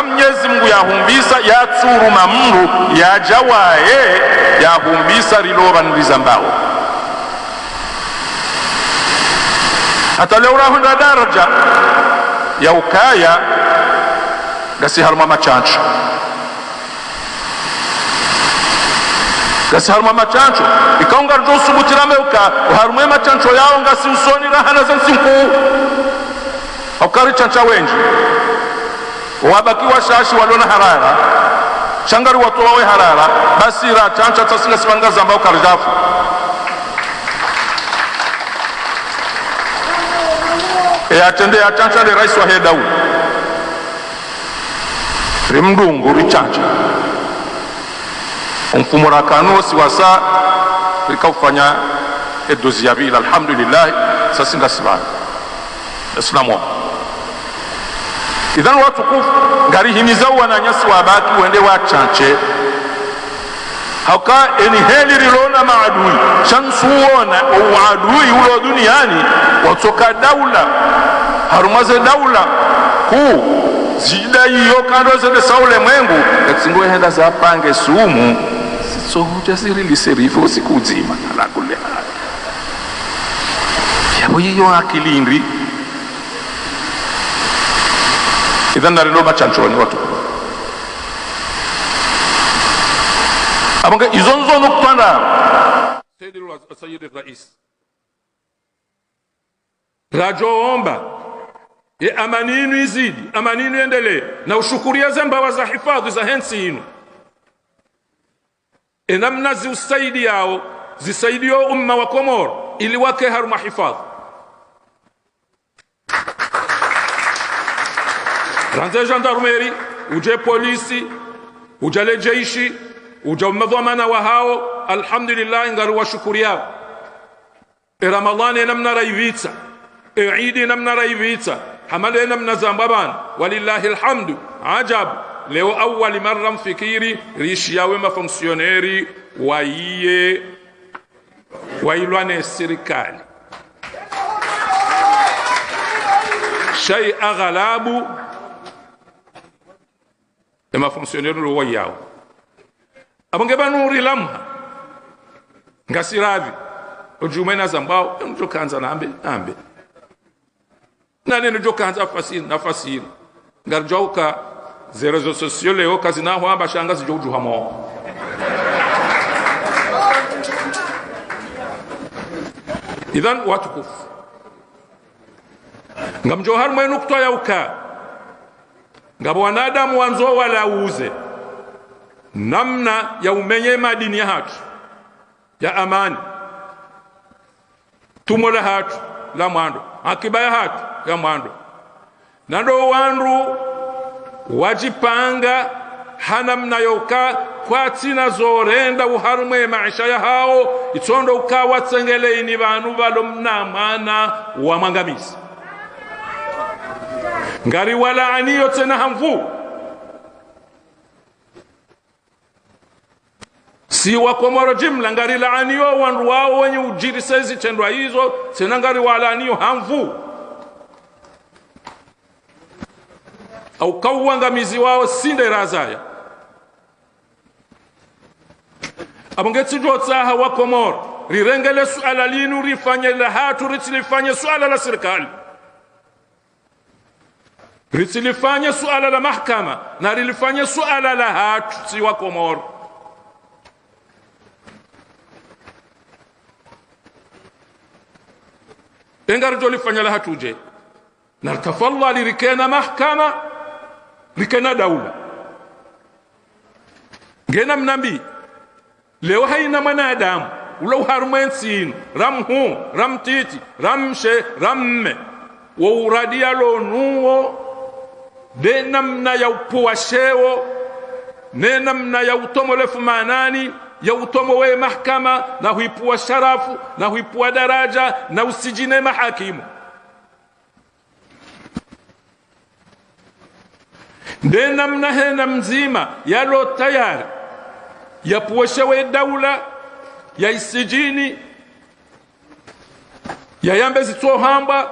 Mwenyezi Mungu yahumbisa yatsuru mamru yajawaye yahumbisa riloba nilizambao hata leo rahunda daraja ya ukaya gasi harma machancho ikaunga rjo subutirame uka harma machancho yao ngasi usoni rahana zansinku aukari chancha wenji wabaki washashi walona harara shangari watu wawe harara basi ra chancha tasinga sipanga zambao karidafu atende ya chancha de rais wa hedau rimdungu richancha mfumo rakano siwasa rikafanya edozi ya bila alhamdulillah sasinga sibana islamu idhan watu kufu ngari himiza wananyasi wabaki wende wachanche hauka eni heli rilona maadui shansuona uadui ulo duniani watoka daula harumaze daula ku zida iyo kando zende saule mwengu yaksingoe henda za pange sumu so hujasiri liserifu siku zima ala kule ya hiyo akilindi idhan naliloma chanchoni watu abanga izonzo nokutanda Sayyid Rais rajoomba amaninu izidi amaninu endelee na ushukuria zambawa za hifadhi za hensi inu namna ziusaidi yao zisaidio umma wa Komoro ili wake haruma hifadhi ranze gendarmeri uje polisi ujale jeishi uja umadhamana wa hao alhamdulillah ngaru wa shukuria Ramadhani namna raivitsa Eid namna raivitsa hamale namna zambaban walillahi alhamdu ajab leo awali marra mfikiri rishi yawe mafonksioneri wailwane serikali shay aghlabu mafonksioneri ro yao abonge banuri lamha ngasiravi ujumena zambao njo kanza nambe nani njo kanza nafasi ngarjauka ze réseaux sociaux leo kazi naho amba shanga zijoju hamo idhan watukuf ngamjohar mwe nukta ya uka ngabo wanadamu wanzo wala uze namna ya umenye madini ya hatu ya amani tumola hatu la mwando akibaya hatu ya mwando nando wandu wajipanga hana mnayoka kwa tina zorenda uharumwe maisha ya hao itondo ukawa tsengele ini vanu valo mnamana wa mangamizi ngari wala aniyo tena hamvu si wa Komoro jimla ngari la aniyo wandu wao wenye ujiri sezi tendwa hizo tena ngari wala aniyo hamvu au kauangamizi wao sinde razaya abongeti jotsaha wa Komoro rirengele suala linu rifanye la hatu ritilifanye suala la serikali ritilifanye suala la mahkama na rilifanye suala la hatu si wa Komoro engar jolifanya la hatuje na tafalla lirikena mahkama likena daula ngena mnambi leo haina mwanadamu ulo harumensinu ramhu ramtiti ramshe ramme wa uradia lo nuo de namna ya upoa shewo ne namna ya utomolefu manani ya utomo we mahkama na huipua sharafu na huipua daraja na usijine mahakimu de namna hena mzima yalo tayari ya puweshewe daula ya isijini ya yambe zitohamba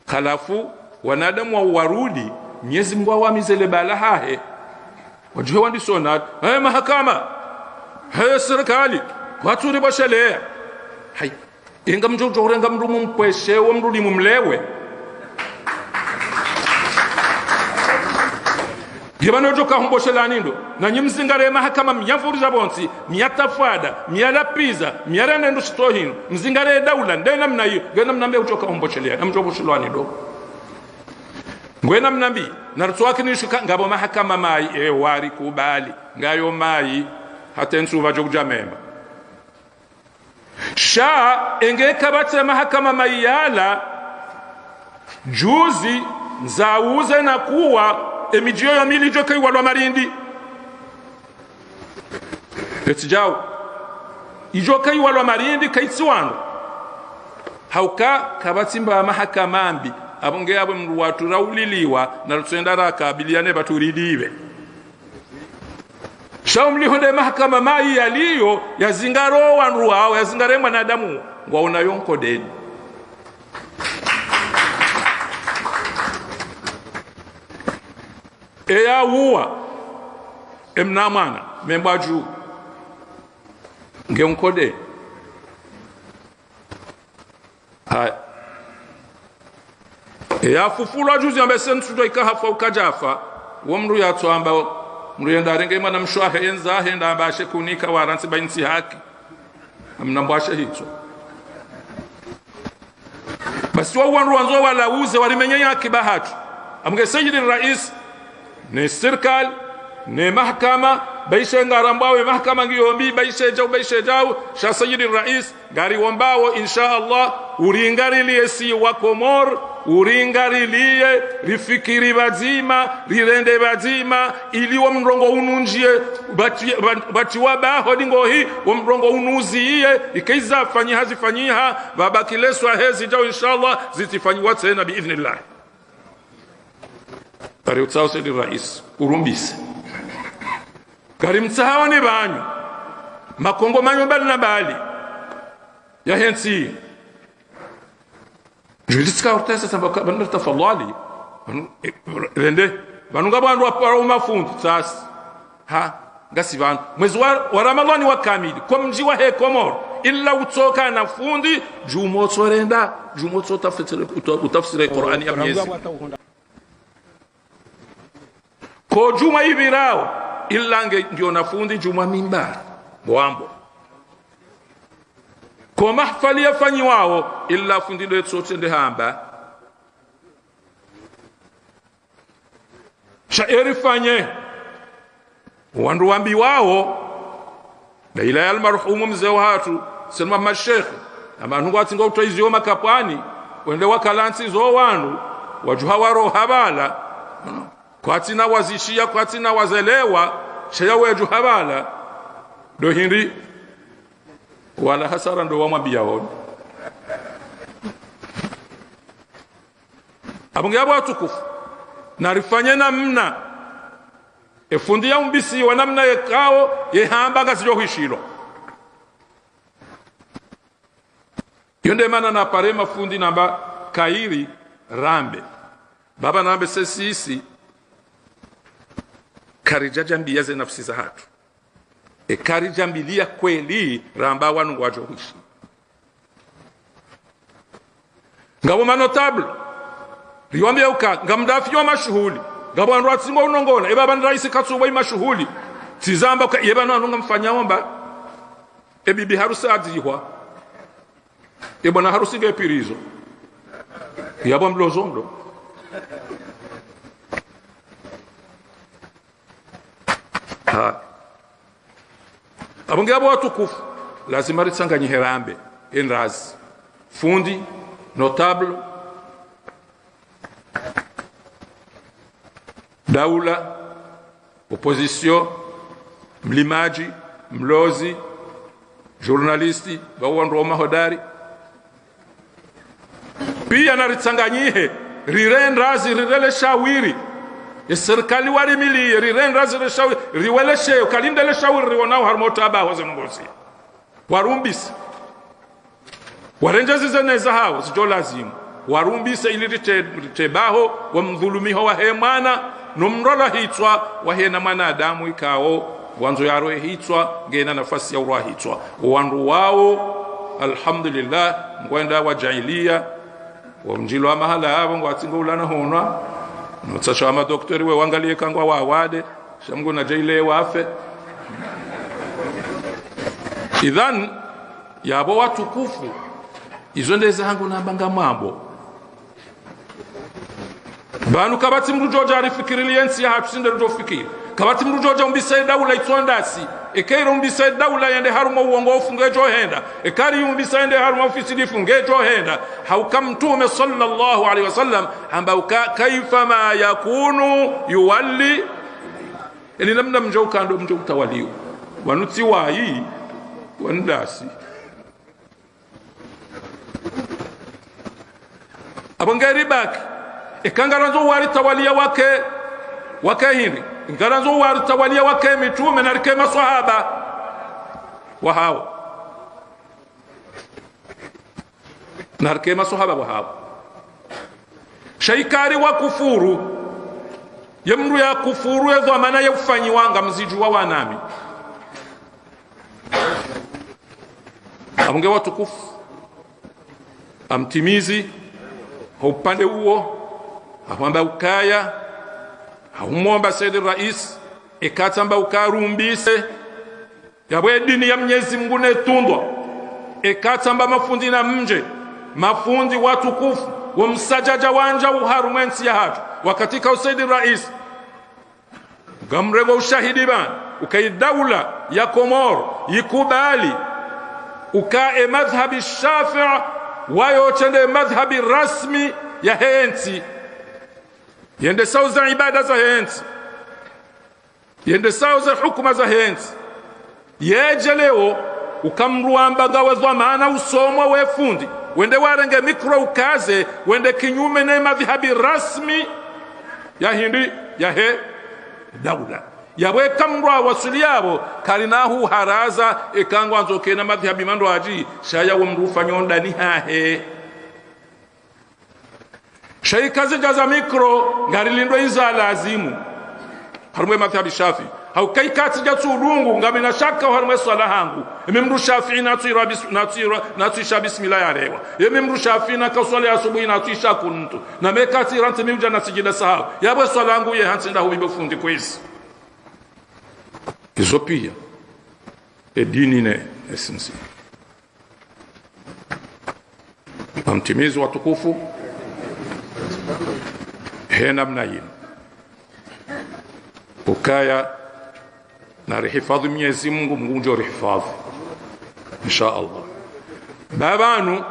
khalafu wanadamu wa warudi Mwenyezi Mungu awamizele bala hahe wajuhe wandisona mahakama serikali watu ribashelea hai inga mjojo renga mrumu mpweshe wa mrudi mumlewe gibano joka humboshela nindo na nyimzingare mahakama myavuriza bonsi myatafada myalapiza myarana ndo shitohino mzingare daula ndena mnayo gena mnambe utoka humboshelea na mjobo shilwani do ngwena mnambi narutwaki nishuka ngabo mahakama mai wari kubali ngayo mai hatensuva jokujamema sha engeka batse mahakama mai yala juzi nzauze na kuwa emijio ya mili jokai walwa marindi etijao ijokai walwa marindi kaitsuwano hauka kabatsimba mahakama mbi abonge abo mru watu rauliliwa na rutsenda rakabiliane baturidiwe shaumli honde mahakama mai yaliyo yazingaro wanru wao yazingare mwanadamu ngwaona yonko deni eya huwa emnamana membaju ngenkode ya fufulwa juzi ambese ntudo ikahafa ukajafa wo mru yatwamba mru yenda renge mwana mshwahe yenza henda ambashe kunika waransi bainsi haki amnambashe hicho basi wao wanzo wala uze walimenya yake bahatu amge sayyid rais ne serikali ne mahkama baishe ngarambawe mahkama ngiyombi baishe jau sha sayyid rais gari wombao insha Allah uringarilie si wa Komor uringarilie rifikiri bazima rirende bazima ili wa mrongo ununjie bati wabaho dingohi wa mrongo unuziye ikaiza fanyiha babakileswa hezi jau insha Allah zitifanyiwa tena biidhnillah gari utao sayyid rais urumbise gari mtsahawa ne banyu makongo manyo bali na bali ya hensi juliska ortesa sambaka banda tafadhali rende banunga bandu wa mafundi sasa ha ngasi bantu mwezi wa Ramadhani wa kamili kwa mji wa Komor illa utoka na fundi jumotso renda jumotso utafsiri Qur'ani ya Mwenyezi ko juma ibirao illa ndio nafundi juma mimbar boambo ko mahfali yafanyiwao illa fundi ndo tsotende hamba shairi fanye wandu wambi wao la ila almarhum mzee watu sema mashekh abantu watinga utaiziyo makapani wende wakalansi zo wanu wajuhawaro habala kwatina wazishia kwatina wazelewa shaya weju habala do hindi wala hasara ndo wamwambia wao abunge abo tukufu narifanye namna efundi ya umbisi wa namna yekao yehamba ngasijo hishilo yonde mana na pare mafundi namba kairi rambe baba nambe sisi karijaja mbiyaze nafsi za hatu karija mbilia kweli ramba wanu wajohishi ngabo manotable riwambia uka ngamdafi wa mashuhuli ngabo wandu watsimba unongola ebaba nraisi katsuwa mashuhuli tizamba ka yebana nunga mfanyawamba bibi harusi adihwa ebona harusi ngepirizo yabo mlozondo ha abonge abo watukufu lazima ritsanganye herambe enrazi fundi notable daula opposition mlimaji mlozi journalisti bawandu wa mahodari pia na ritsanganyihe rirendrazi rirele shawiri serikali wari mili rirendrazi rishawiri riwele sheyo kalindele shawiri riwonao harmota aba waze nongosi warumbisi warenjezi zeneza hao sijo lazimu warumbise ili ritebaho wa mdhulumiho wa hemana numrola hitwa wa hena mwanadamu ikao wanzo yaroe hitwa ngena nafasi ya urwa hitwa wandu wao alhamdulillah ngwenda wajailia wa mjilo wa mahala habo ngwatingo ulana honwa notsasha ama doktori we wangalie kangwa wawade shamgu na jaile wafe idhan yabo watukufu izo ndeze hangu nambanga mambo banu kabati mrujoja alifikiri yensi ya hatusinde rujofikiri kabati mrujoja umbisa daula itondasi ekairo umbisa daula yende haruma uongofu ngejo henda ekari umbisa yende haruma ofisi difu ngejo henda haukam mtume sallallahu alaihi wasallam amba kaifa ma yakunu yuwalli ili namna mjauka ndo mjautawaliwa wanuti wa hii wandasi abongeri baki ikangaranzo wari tawalia wake hili ingaranzo wari tawalia wake mitume na rike maswahaba wa hao na rike maswahaba wa hao shaikari wa kufuru yemru ya kufuru ezo amana ya ufanyi wanga mziju wa wanami abunge watukufu amtimizi upande huo ahwamba ukaya haumomba Sayyid Rais ekatamba ukarumbise yabwe dini ya Mwenyezi Mungu netundwa ekatamba mafundi na mje mafundi watukufu wa msajaja wanja uharumwensi ya hatu wakatika Sayyid Rais gamrego ushahidi bana ukaidaula ya Komoro ikubali ukae madhhabi Shafi'i wayo chende madhhabi rasmi ya hensi yende sauza ibada za hensi yende sauza hukuma za hensi yeje leo ukamruambaga wezwamana usomwa wefundi wende warenge mikro ukaze wende kinyume na madhhabi rasmi ya hindi ya he daula yawe kamrwa wasuli yabo kalinahu haraza ekangwa nzoke na madhhabi mando aji shaya wo mrufa nyonda ni hahe shay kazi jaza mikro ngarilindo iza lazimu harumwe madhhabi Shafi au kai kati jatu udungu ngamina shaka harumwe swala hangu ememru Shafi na tuisha bismillah yarewa ememru Shafi na kaswala asubuhi na tuisha kuntu na mekati rante mimja na sijida sahau yabwe swala hangu ye hansinda hubibe fundi kwezi izo pia dini ne esensi amtimizi watukufu hena mnayin ukaya na rihifadhi Mwenyezi Mungu mgunjo rihifadhi insha Allah babanu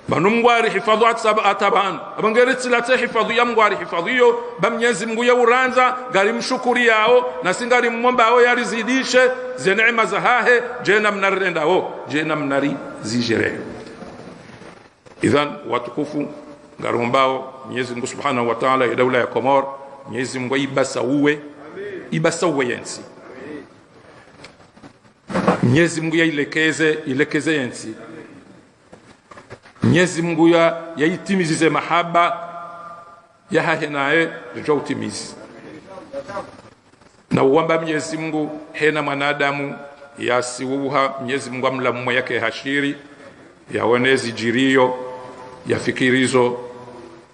banu mngwari hifadhi ataban abangere tsilate hifadhi ya mngwari hifadhi yo ba Mwenyezi Mungu ya uranza gari mshukuri yao na singari mmomba yao yarizidishe ze neema za hahe jena mnarenda o jena mnari zijere idhan watukufu ngarombao Mwenyezi Mungu Subhanahu wa Ta'ala ya daula ya Komoro Mwenyezi Mungu ibasa uwe yensi Mwenyezi Mungu ya ilekeze yensi Mwenyezi Mungu ya itimizize mahaba ya hahe nae rejwa utimizi na uwamba Mwenyezi Mungu hena mwanadamu yasiwuha Mwenyezi Mungu amla mwe yake hashiri yaonezi jirio ya fikirizo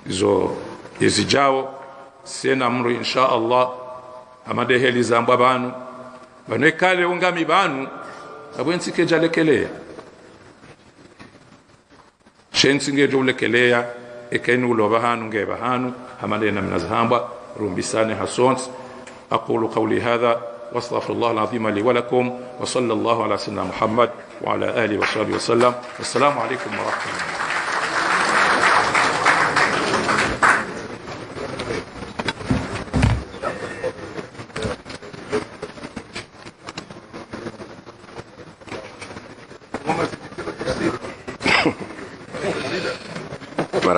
zo yezijao sena amru insha Allah amade heli zambwa banu banekale ungami banu abwensi kejalekelea shensi ngejo lekelea ekenu lobahanu ngebahanu amade na mnazahamba rumbisane hasons aqulu qawli hadha واستغفر الله العظيم لي ولكم وصلى الله على سيدنا محمد وعلى اله وصحبه وسلم والسلام عليكم ورحمه الله.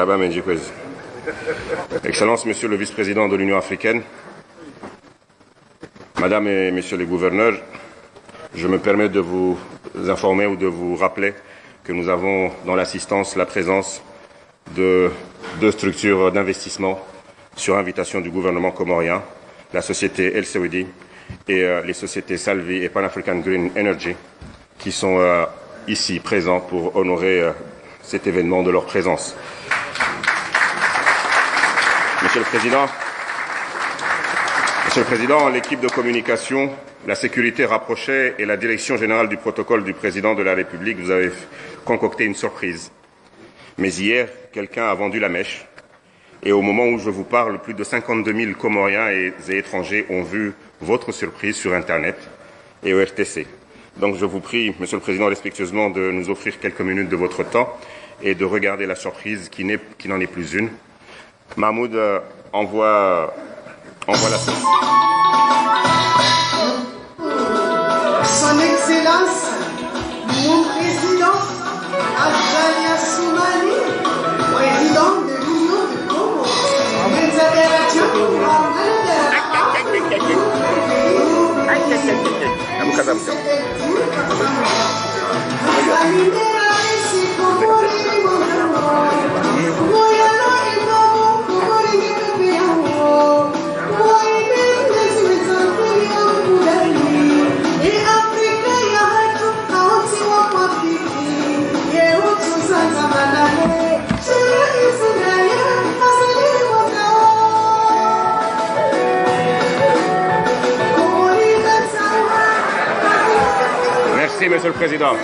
Marhaba Menjikwez. Excellence, Monsieur le Vice-président de l'Union africaine, Madame et Messieurs les gouverneurs, je me permets de vous informer ou de vous rappeler que nous avons dans l'assistance la présence de deux structures d'investissement sur invitation du gouvernement comorien, la société El Saoudi et les sociétés Salvi et Pan-African Green Energy, qui sont ici présents pour honorer cet événement de leur présence. Monsieur le Président, l'équipe de communication, la sécurité rapprochée et la direction générale du protocole du Président de la République, vous avez concocté une surprise. Mais hier, quelqu'un a vendu la mèche. Et au moment où je vous parle, plus de 52 000 Comoriens et étrangers ont vu votre surprise sur Internet et au RTC. Donc je vous prie, Monsieur le Président, respectueusement, de nous offrir quelques minutes de votre temps et de regarder la surprise qui n'en est plus une. Mahmoud envoie la surprise. Son Excellence, mon président, Abdallah Soumani, président de l'Union de Congo, mes adhérations Merci, Monsieur le Président.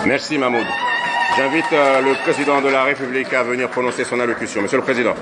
Merci Mahmoud. J'invite le président de la République à venir prononcer son allocution. Monsieur le Président.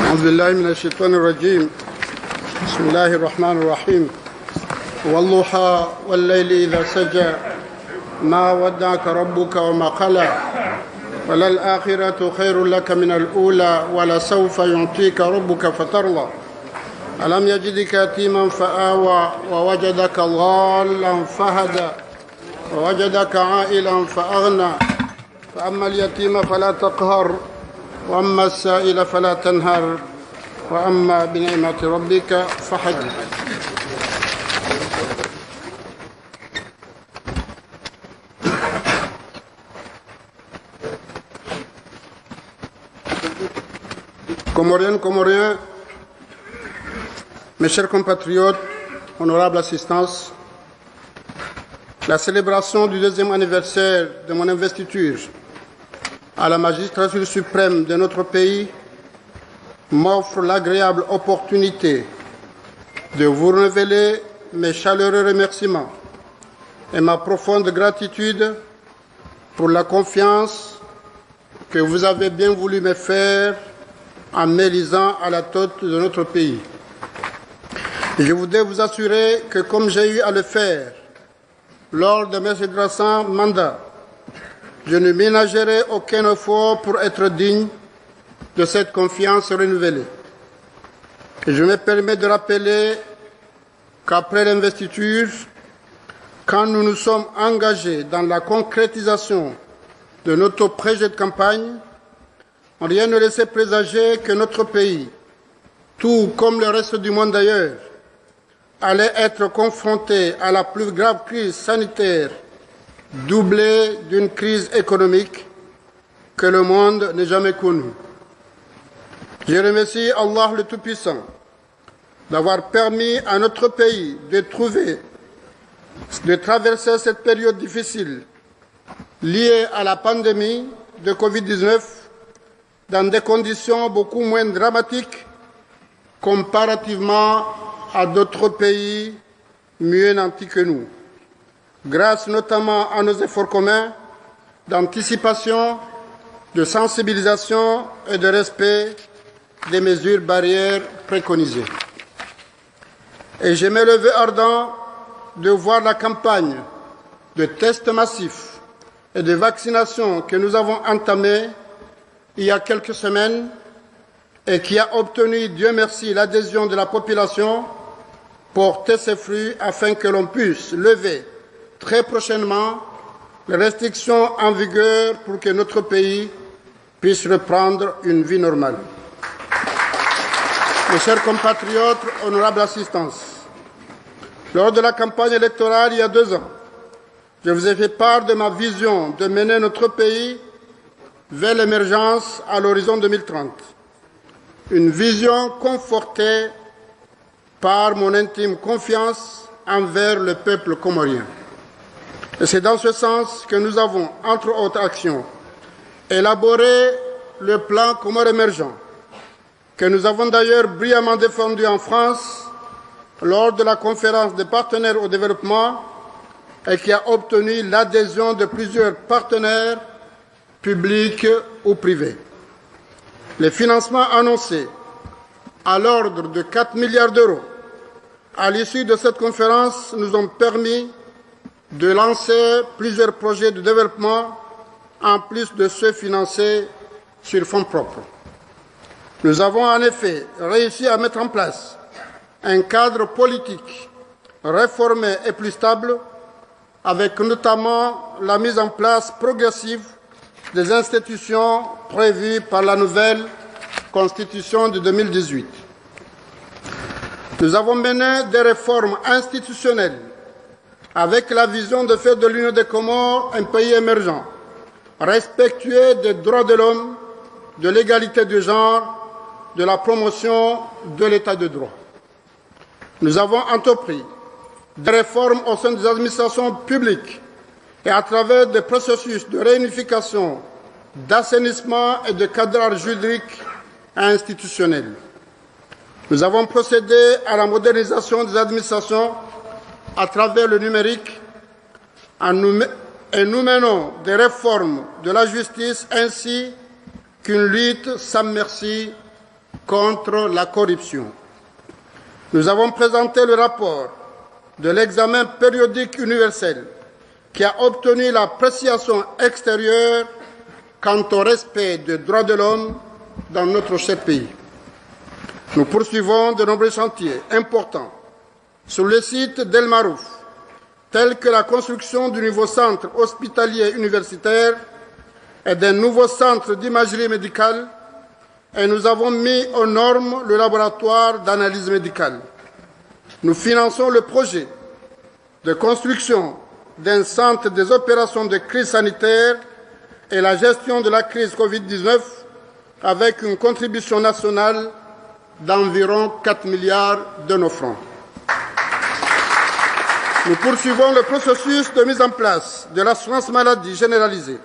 أعوذ بالله من الشيطان الرجيم بسم الله الرحمن الرحيم والضحى والليل إذا سجى ما ودعك ربك وما قلى وللآخرة خير لك من الأولى ولسوف يعطيك ربك فترضى ألم يجدك يتيما فآوى ووجدك ضالا فهدى ووجدك عائلا فأغنى فأما اليتيم فلا تقهر وأما السائل فلا تنهر وأما بنعمة ربك فحدث. Comoriennes, Comoriens, mes chers compatriotes, honorable assistance, la célébration du 2e anniversaire de mon investiture à la magistrature suprême de notre pays m'offre l'agréable opportunité de vous révéler mes chaleureux remerciements et ma profonde gratitude pour la confiance que vous avez bien voulu me faire en mélisant à la tête de notre pays. Je voudrais vous assurer que, comme j'ai eu à le faire lors de mes récents mandats, je ne ménagerai aucun effort pour être digne de cette confiance renouvelée. Et je me permets de rappeler qu'après l'investiture, quand nous nous sommes engagés dans la concrétisation de notre projet de campagne, rien ne laissait présager que notre pays, tout comme le reste du monde d'ailleurs, allait être confronté à la plus grave crise sanitaire, doublée d'une crise économique que le monde n'ait jamais connue. Je remercie Allah le Tout-Puissant d'avoir permis à notre pays de traverser cette période difficile liée à la pandémie de Covid-19 dans des conditions beaucoup moins dramatiques comparativement à d'autres pays mieux nantis que nous, grâce notamment à nos efforts communs d'anticipation, de sensibilisation et de respect des mesures barrières préconisées. Et j'ai me levé ardent de voir la campagne de tests massifs et de vaccination que nous avons entamée il y a quelques semaines et qui a obtenu, Dieu merci, l'adhésion de la population, porter ses fruits afin que l'on puisse lever très prochainement les restrictions en vigueur pour que notre pays puisse reprendre une vie normale. Mes chers compatriotes, honorable assistance, lors de la campagne électorale il y a 2 ans, je vous ai fait part de ma vision de mener notre pays vers l'émergence à l'horizon 2030. Une vision confortée par mon intime confiance envers le peuple comorien. Et c'est dans ce sens que nous avons, entre autres actions, élaboré le plan Comore émergent, que nous avons d'ailleurs brillamment défendu en France lors de la conférence des partenaires au développement et qui a obtenu l'adhésion de plusieurs partenaires publics ou privés. Les financements annoncés à l'ordre de 4 milliards d'euros à l'issue de cette conférence nous ont permis de lancer plusieurs projets de développement en plus de ceux financés sur fonds propres. Nous avons en effet réussi à mettre en place un cadre politique réformé et plus stable, avec notamment la mise en place progressive des institutions prévues par la nouvelle Constitution de 2018. Nous avons mené des réformes institutionnelles avec la vision de faire de l'Union des Comores un pays émergent, respectueux des droits de l'homme, de l'égalité du genre, de la promotion de l'état de droit. Nous avons entrepris des réformes au sein des administrations publiques et à travers des processus de réunification, d'assainissement et de cadrage juridique et institutionnel. Nous avons procédé à la modernisation des administrations à travers le numérique et nous menons des réformes de la justice ainsi qu'une lutte sans merci contre la corruption. Nous avons présenté le rapport de l'examen périodique universel qui a obtenu l'appréciation extérieure quant au respect des droits de l'homme dans notre cher pays. Nous poursuivons de nombreux chantiers importants sur le site d'El Marouf, tels que la construction du nouveau centre hospitalier universitaire et d'un nouveau centre d'imagerie médicale, et nous avons mis aux normes le laboratoire d'analyse médicale. Nous finançons le projet de construction d'un centre des opérations de crise sanitaire et la gestion de la crise Covid-19 avec une contribution nationale d'environ 4 milliards de nos francs. Nous poursuivons le processus de mise en place de l'assurance maladie généralisée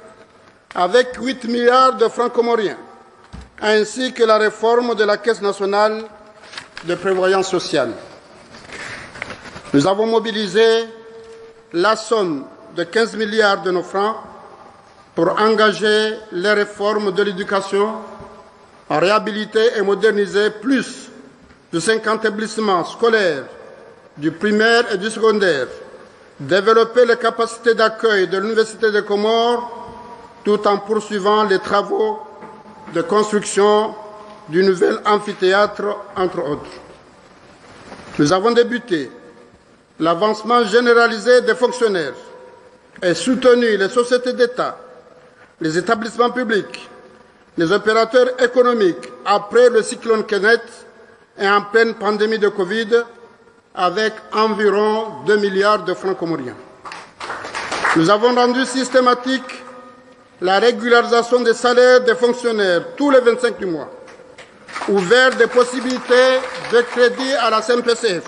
avec 8 milliards de francs comoriens, ainsi que la réforme de la Caisse nationale de prévoyance sociale. Nous avons mobilisé la somme de 15 milliards de nos francs pour engager les réformes de l'éducation, à réhabiliter et moderniser plus de 50 établissements scolaires du primaire et du secondaire, développer les capacités d'accueil de l'Université des Comores tout en poursuivant les travaux de construction du nouvel amphithéâtre, entre autres. Nous avons débuté l'avancement généralisé des fonctionnaires et soutenu les sociétés d'État, les établissements publics, les opérateurs économiques après le cyclone Kenneth et en pleine pandémie de Covid avec environ 2 milliards de francs comoriens. Nous avons rendu systématique la régularisation des salaires des fonctionnaires tous les 25 du mois, ouvert des possibilités de crédit à la CNPCF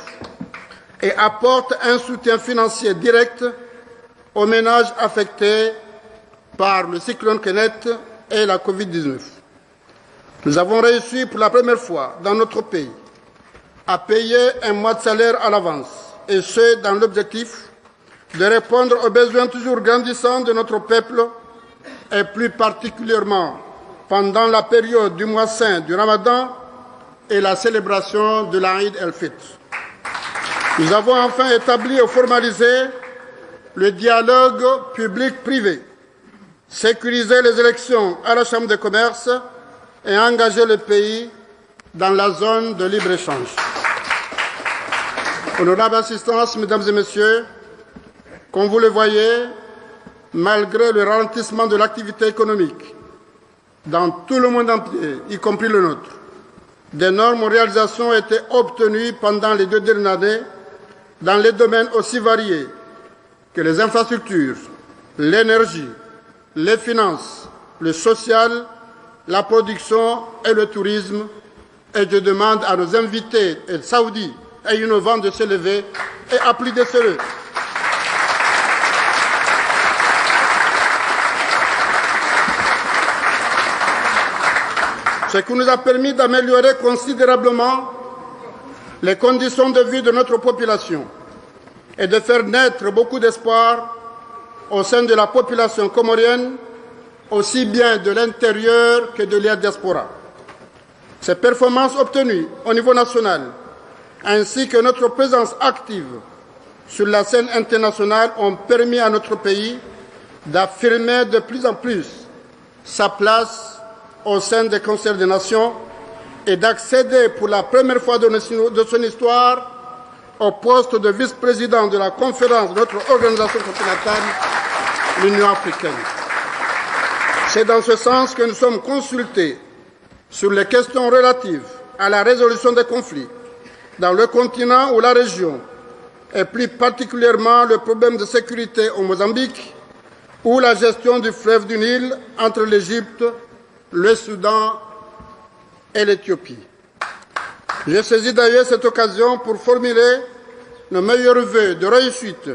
et apporte un soutien financier direct aux ménages affectés par le cyclone Kenneth et la Covid-19. Nous avons réussi pour la première fois dans notre pays à payer un mois de salaire à l'avance, et ce, dans l'objectif de répondre aux besoins toujours grandissants de notre peuple, et plus particulièrement pendant la période du mois saint du Ramadan et la célébration de l'Aïd el-Fitr. Nous avons enfin établi et formalisé le dialogue public-privé, sécurisé les élections à la Chambre de commerce et engagé le pays dans la zone de libre-échange. Honorable assistance, mesdames et messieurs, comme vous le voyez, malgré le ralentissement de l'activité économique dans tout le monde entier, y compris le nôtre, d'énormes réalisations ont été obtenues pendant les 2 dernières années dans les domaines aussi variés que les infrastructures, l'énergie, les finances, le social, la production et le tourisme. Et je demande à nos invités saoudis et innovants de se lever et applaudissez-le. Ce qui nous a permis d'améliorer considérablement les conditions de vie de notre population et de faire naître beaucoup d'espoir au sein de la population comorienne, aussi bien de l'intérieur que de la diaspora. Ces performances obtenues au niveau national, ainsi que notre présence active sur la scène internationale, ont permis à notre pays d'affirmer de plus en plus sa place au sein des concerts des nations et d'accéder pour la première fois de son histoire au poste de vice-président de la conférence de notre organisation continentale, l'Union africaine. C'est dans ce sens que nous sommes consultés sur les questions relatives à la résolution des conflits dans le continent ou la région, et plus particulièrement le problème de sécurité au Mozambique ou la gestion du fleuve du Nil entre l'Égypte, le Soudan et l'Éthiopie. J'ai saisi d'ailleurs cette occasion pour formuler nos meilleurs vœux de réussite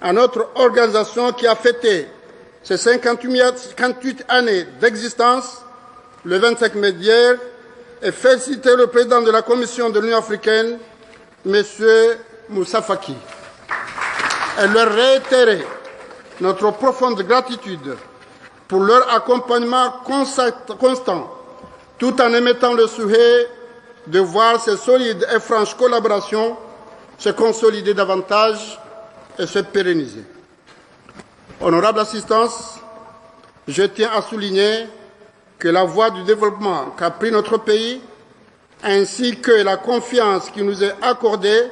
à notre organisation qui a fêté ses 58 années d'existence le 25 mai d'hier et féliciter le président de la Commission de l'Union africaine, M. Moussa Faki, et leur réitérer notre profonde gratitude pour leur accompagnement constant, tout en émettant le souhait de voir ces solides et franches collaborations se consolider davantage et se pérenniser. Honorable assistance, je tiens à souligner que la voie du développement qu'a pris notre pays, ainsi que la confiance qui nous est accordée,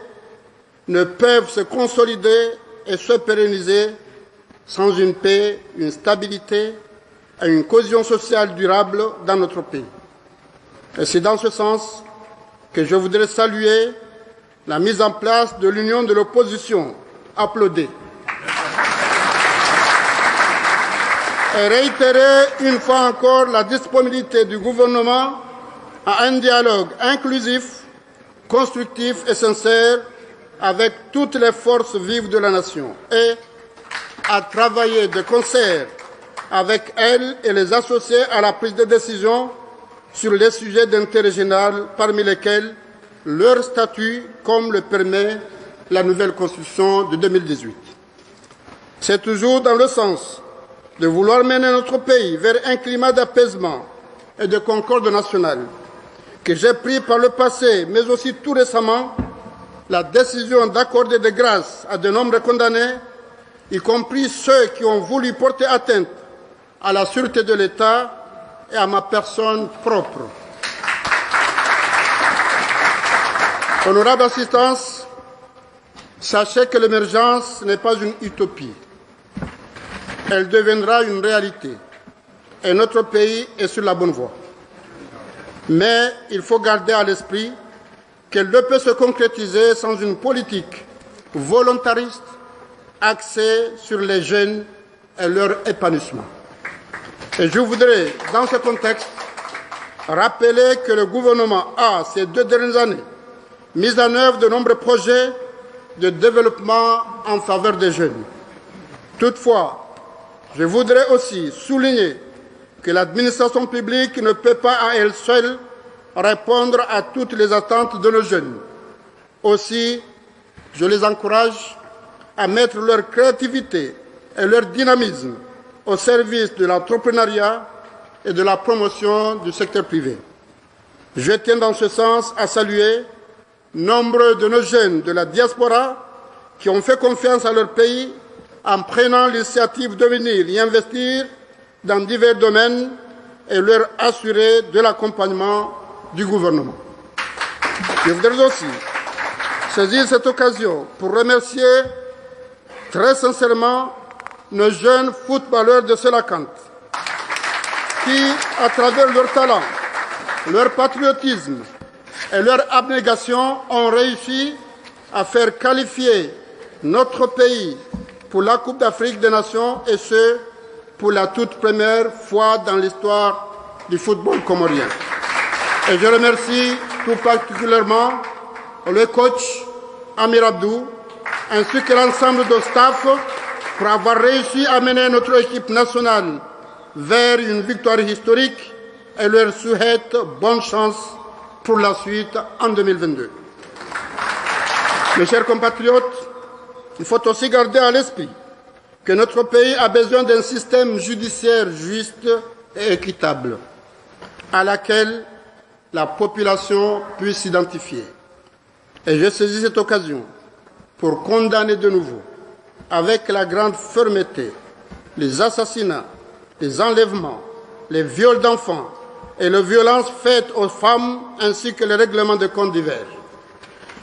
ne peuvent se consolider et se pérenniser sans une paix, une stabilité et une cohésion sociale durable dans notre pays. Et c'est dans ce sens que je voudrais saluer la mise en place de l'Union de l'opposition, applaudie, et réitérer une fois encore la disponibilité du gouvernement à un dialogue inclusif, constructif et sincère avec toutes les forces vives de la nation et à travailler de concert avec elles et les associer à la prise de décision sur les sujets d'intérêt général, parmi lesquels leur statut, comme le permet la nouvelle Constitution de 2018. C'est toujours dans le sens de vouloir mener notre pays vers un climat d'apaisement et de concorde nationale, que j'ai pris par le passé, mais aussi tout récemment, la décision d'accorder des grâces à de nombreux condamnés, y compris ceux qui ont voulu porter atteinte à la sûreté de l'État et à ma personne propre. Honorable assistance, sachez que l'émergence n'est pas une utopie. Elle deviendra une réalité et notre pays est sur la bonne voie. Mais il faut garder à l'esprit qu'elle ne peut se concrétiser sans une politique volontariste axée sur les jeunes et leur épanouissement. Et je voudrais, dans ce contexte, rappeler que le gouvernement a, ces 2 dernières années, mis en œuvre de nombreux projets de développement en faveur des jeunes. Toutefois, je voudrais aussi souligner que l'administration publique ne peut pas à elle seule répondre à toutes les attentes de nos jeunes. Aussi, je les encourage à mettre leur créativité et leur dynamisme au service de l'entrepreneuriat et de la promotion du secteur privé. Je tiens dans ce sens à saluer nombre de nos jeunes de la diaspora qui ont fait confiance à leur pays en prenant l'initiative de venir y investir dans divers domaines et leur assurer de l'accompagnement du gouvernement. Je voudrais aussi saisir cette occasion pour remercier très sincèrement nos jeunes footballeurs de Selakant qui, à travers leur talent, leur patriotisme et leur abnégation, ont réussi à faire qualifier notre pays pour la Coupe d'Afrique des Nations, et ce, pour la toute première fois dans l'histoire du football comorien. Et je remercie tout particulièrement le coach Amir Abdou, ainsi que l'ensemble du staff pour avoir réussi à mener notre équipe nationale vers une victoire historique, et leur souhaite bonne chance pour la suite en 2022. Mes chers compatriotes, il faut aussi garder à l'esprit que notre pays a besoin d'un système judiciaire juste et équitable, à laquelle la population puisse s'identifier. Et je saisis cette occasion pour condamner de nouveau, avec la grande fermeté, les assassinats, les enlèvements, les viols d'enfants et les violences faites aux femmes, ainsi que les règlements de comptes divers.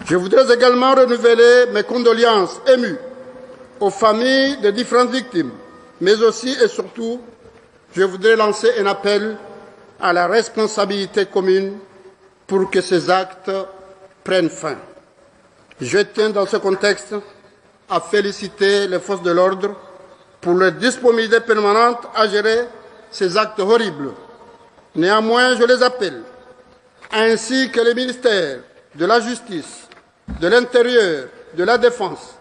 Je voudrais également renouveler mes condoléances émues aux familles des différentes victimes, mais aussi et surtout, je voudrais lancer un appel à la responsabilité commune pour que ces actes prennent fin. Je tiens dans ce contexte à féliciter les forces de l'ordre pour leur disponibilité permanente à gérer ces actes horribles. Néanmoins, je les appelle, ainsi que les ministères de la Justice, de l'Intérieur, de la Défense,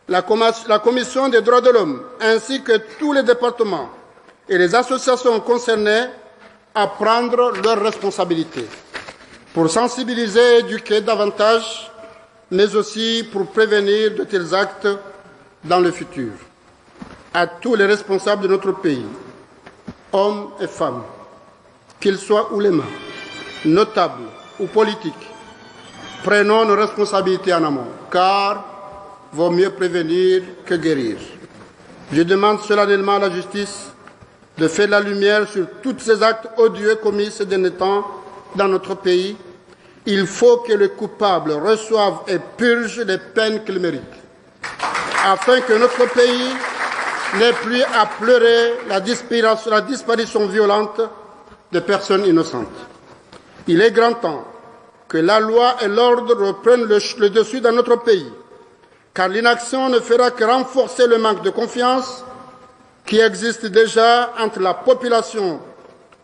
la Commission des droits de l'homme, ainsi que tous les départements et les associations concernées à prendre leurs responsabilités pour sensibiliser et éduquer davantage, mais aussi pour prévenir de tels actes dans le futur. À tous les responsables de notre pays, hommes et femmes, qu'ils soient oulémas, notables ou politiques, prenons nos responsabilités en amont, car vaut mieux prévenir que guérir. Je demande solennellement à la justice de faire la lumière sur tous ces actes odieux commis ces derniers temps dans notre pays. Il faut que les coupables reçoivent et purgent les peines qu'ils méritent, afin que notre pays n'ait plus à pleurer la disparition violente de personnes innocentes. Il est grand temps que la loi et l'ordre reprennent le dessus dans notre pays, car l'inaction ne fera que renforcer le manque de confiance qui existe déjà entre la population,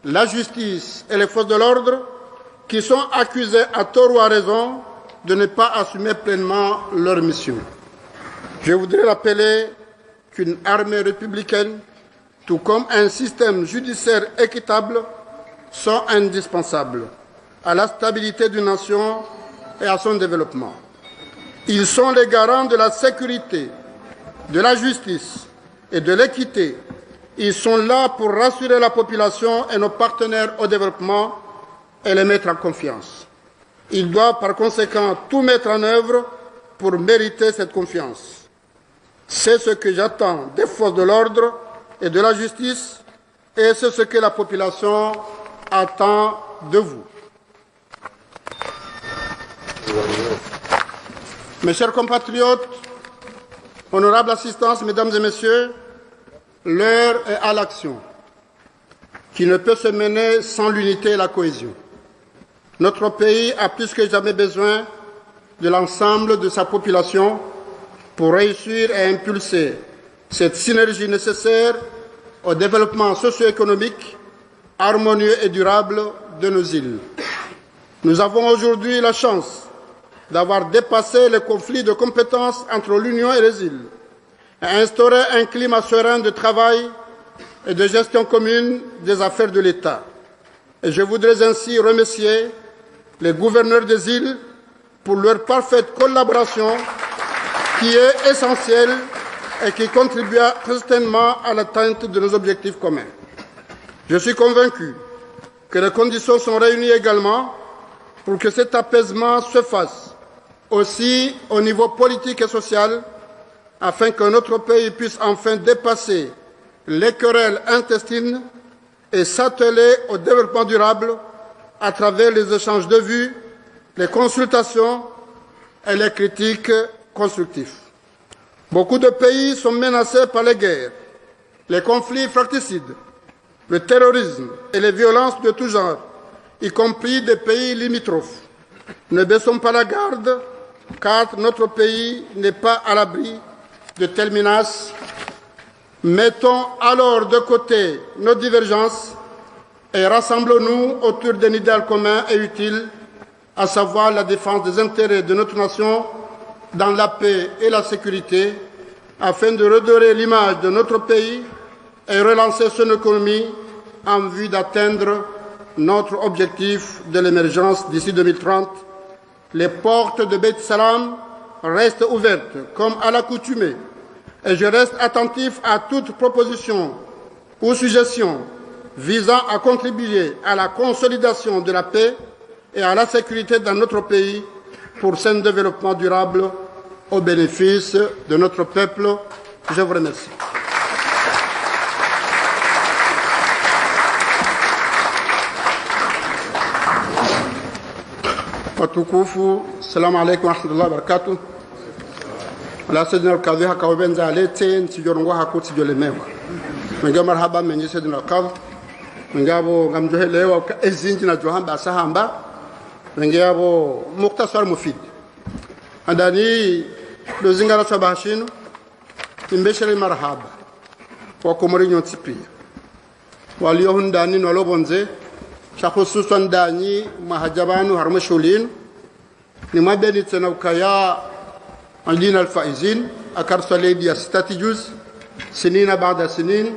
la justice et les forces de l'ordre, qui sont accusés à tort ou à raison de ne pas assumer pleinement leur mission. Je voudrais rappeler qu'une armée républicaine, tout comme un système judiciaire équitable, sont indispensables à la stabilité d'une nation et à son développement. Ils sont les garants de la sécurité, de la justice et de l'équité. Ils sont là pour rassurer la population et nos partenaires au développement et les mettre en confiance. Ils doivent par conséquent tout mettre en œuvre pour mériter cette confiance. C'est ce que j'attends des forces de l'ordre et de la justice, et c'est ce que la population attend de vous. Mes chers compatriotes, honorable assistance, mesdames et messieurs, l'heure est à l'action, qui ne peut se mener sans l'unité et la cohésion. Notre pays a plus que jamais besoin de l'ensemble de sa population pour réussir et impulser cette synergie nécessaire au développement socio-économique, harmonieux et durable de nos îles. Nous avons aujourd'hui la chance d'avoir dépassé les conflits de compétences entre l'Union et les îles et instauré un climat serein de travail et de gestion commune des affaires de l'État. Et je voudrais ainsi remercier les gouverneurs des îles pour leur parfaite collaboration qui est essentielle et qui contribue certainement à l'atteinte de nos objectifs communs. Je suis convaincu que les conditions sont réunies également pour que cet apaisement se fasse aussi au niveau politique et social, afin que notre pays puisse enfin dépasser les querelles intestines et s'atteler au développement durable à travers les échanges de vues, les consultations et les critiques constructives. Beaucoup de pays sont menacés par les guerres, les conflits fratricides, le terrorisme et les violences de tout genre, y compris des pays limitrophes. Ne baissons pas la garde, car notre pays n'est pas à l'abri de telles menaces. Mettons alors de côté nos divergences et rassemblons-nous autour d'un idéal commun et utile, à savoir la défense des intérêts de notre nation dans la paix et la sécurité, afin de redorer l'image de notre pays et relancer son économie en vue d'atteindre notre objectif de l'émergence d'ici 2030. Les portes de Beit Salam restent ouvertes, comme à l'accoutumée, et je reste attentif à toute proposition ou suggestion visant à contribuer à la consolidation de la paix et à la sécurité dans notre pays pour un développement durable au bénéfice de notre peuple. Je vous remercie. Watukufu, salamu alaikum wa rahmatullahi wa barakatuh. Wala Sayyidina al-Kadhi haka wabenza alete nsijorongo haku sijolemewa. Menga marhaba menji Sayyidina al-Kadhi. Mengabo ngamjohelewa ezinji na johamba sahamba. Mengabo muktasar mufid. Andani dozingara sabashino imbeshele marhaba. Wakomori nyotipia. Waliohundani nolobonze hususan dani mahajabanu harmashulin ni mabeni tena ukaya alina alfaizin akarsa lady strategies سنين بعد سنين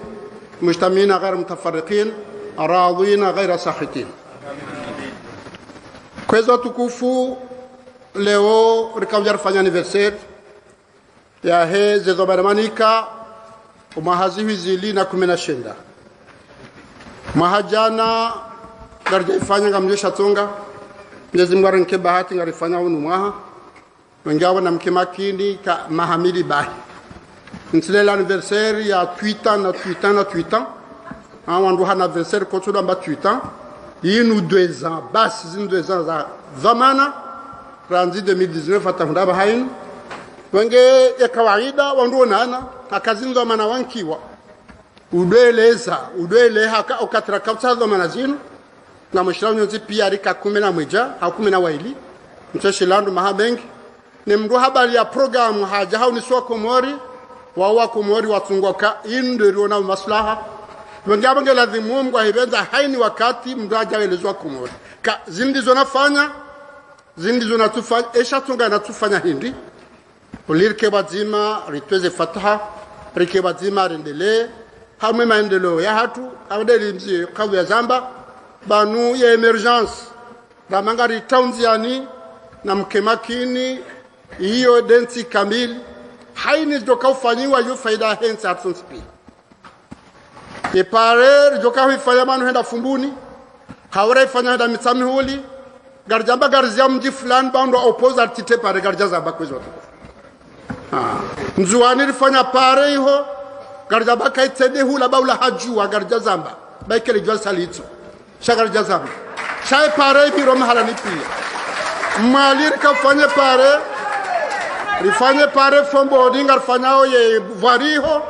مجتمعين غير متفرقين راضين غير ساخطين. Kwezo tukufu leo rikawjar fanya anniversaire ya he zezobamanika umahazihi zili na 19 mahajana garja ifanya ngamjesha tonga Mwenyezi Mungu arenke bahati ngarifanya unu mwaha wengawa na mke makini ka mahamidi bahi nsile l'anniversaire ya 8 ans wandu hana anniversaire ko tudo amba 8 ans yinu 2 ans basi zin 2 ans za zamana ranzi 2019 atafunda bahain wenge ya kawaida wandu nana akazin zamana wankiwa udwele haka okatra kapsa zamana zinu na mshirawo nyozi pia rika 11 au 12 mtoshilandu mahabengi ni mndu habari ya programu haja hau ni swa komori wa komori watungoka indero na maslaha wengaba ngelazimu Mungu ahibenza haini wakati mndu hajaelezwa komori ka zindizo nafanya zindizo natufanya eshatunga natufanya hindi ulirke bazima ritweze fataha rike bazima rendele hamwe maendeleo ya hatu abadeli mzi kavu ya zamba banu ya emergence ramangari taunziani na mkemakini hiyo densi kamili haini zoka ufanyiwa yu faida hensi atsonspi ipare joka hifanya manu henda fumbuni hawara ifanya henda mitsamihuli garjamba garzia mji fulani bando oppose artite pare garjaza bakwezo nzuani rifanya pare iho garjamba kaitede hula baula hajua garjazamba baikele jwa salito shagarjazamba shay pare biro mahala nipia mali rikafanya pare rifanye pare fombo odinga rifanyao ye variho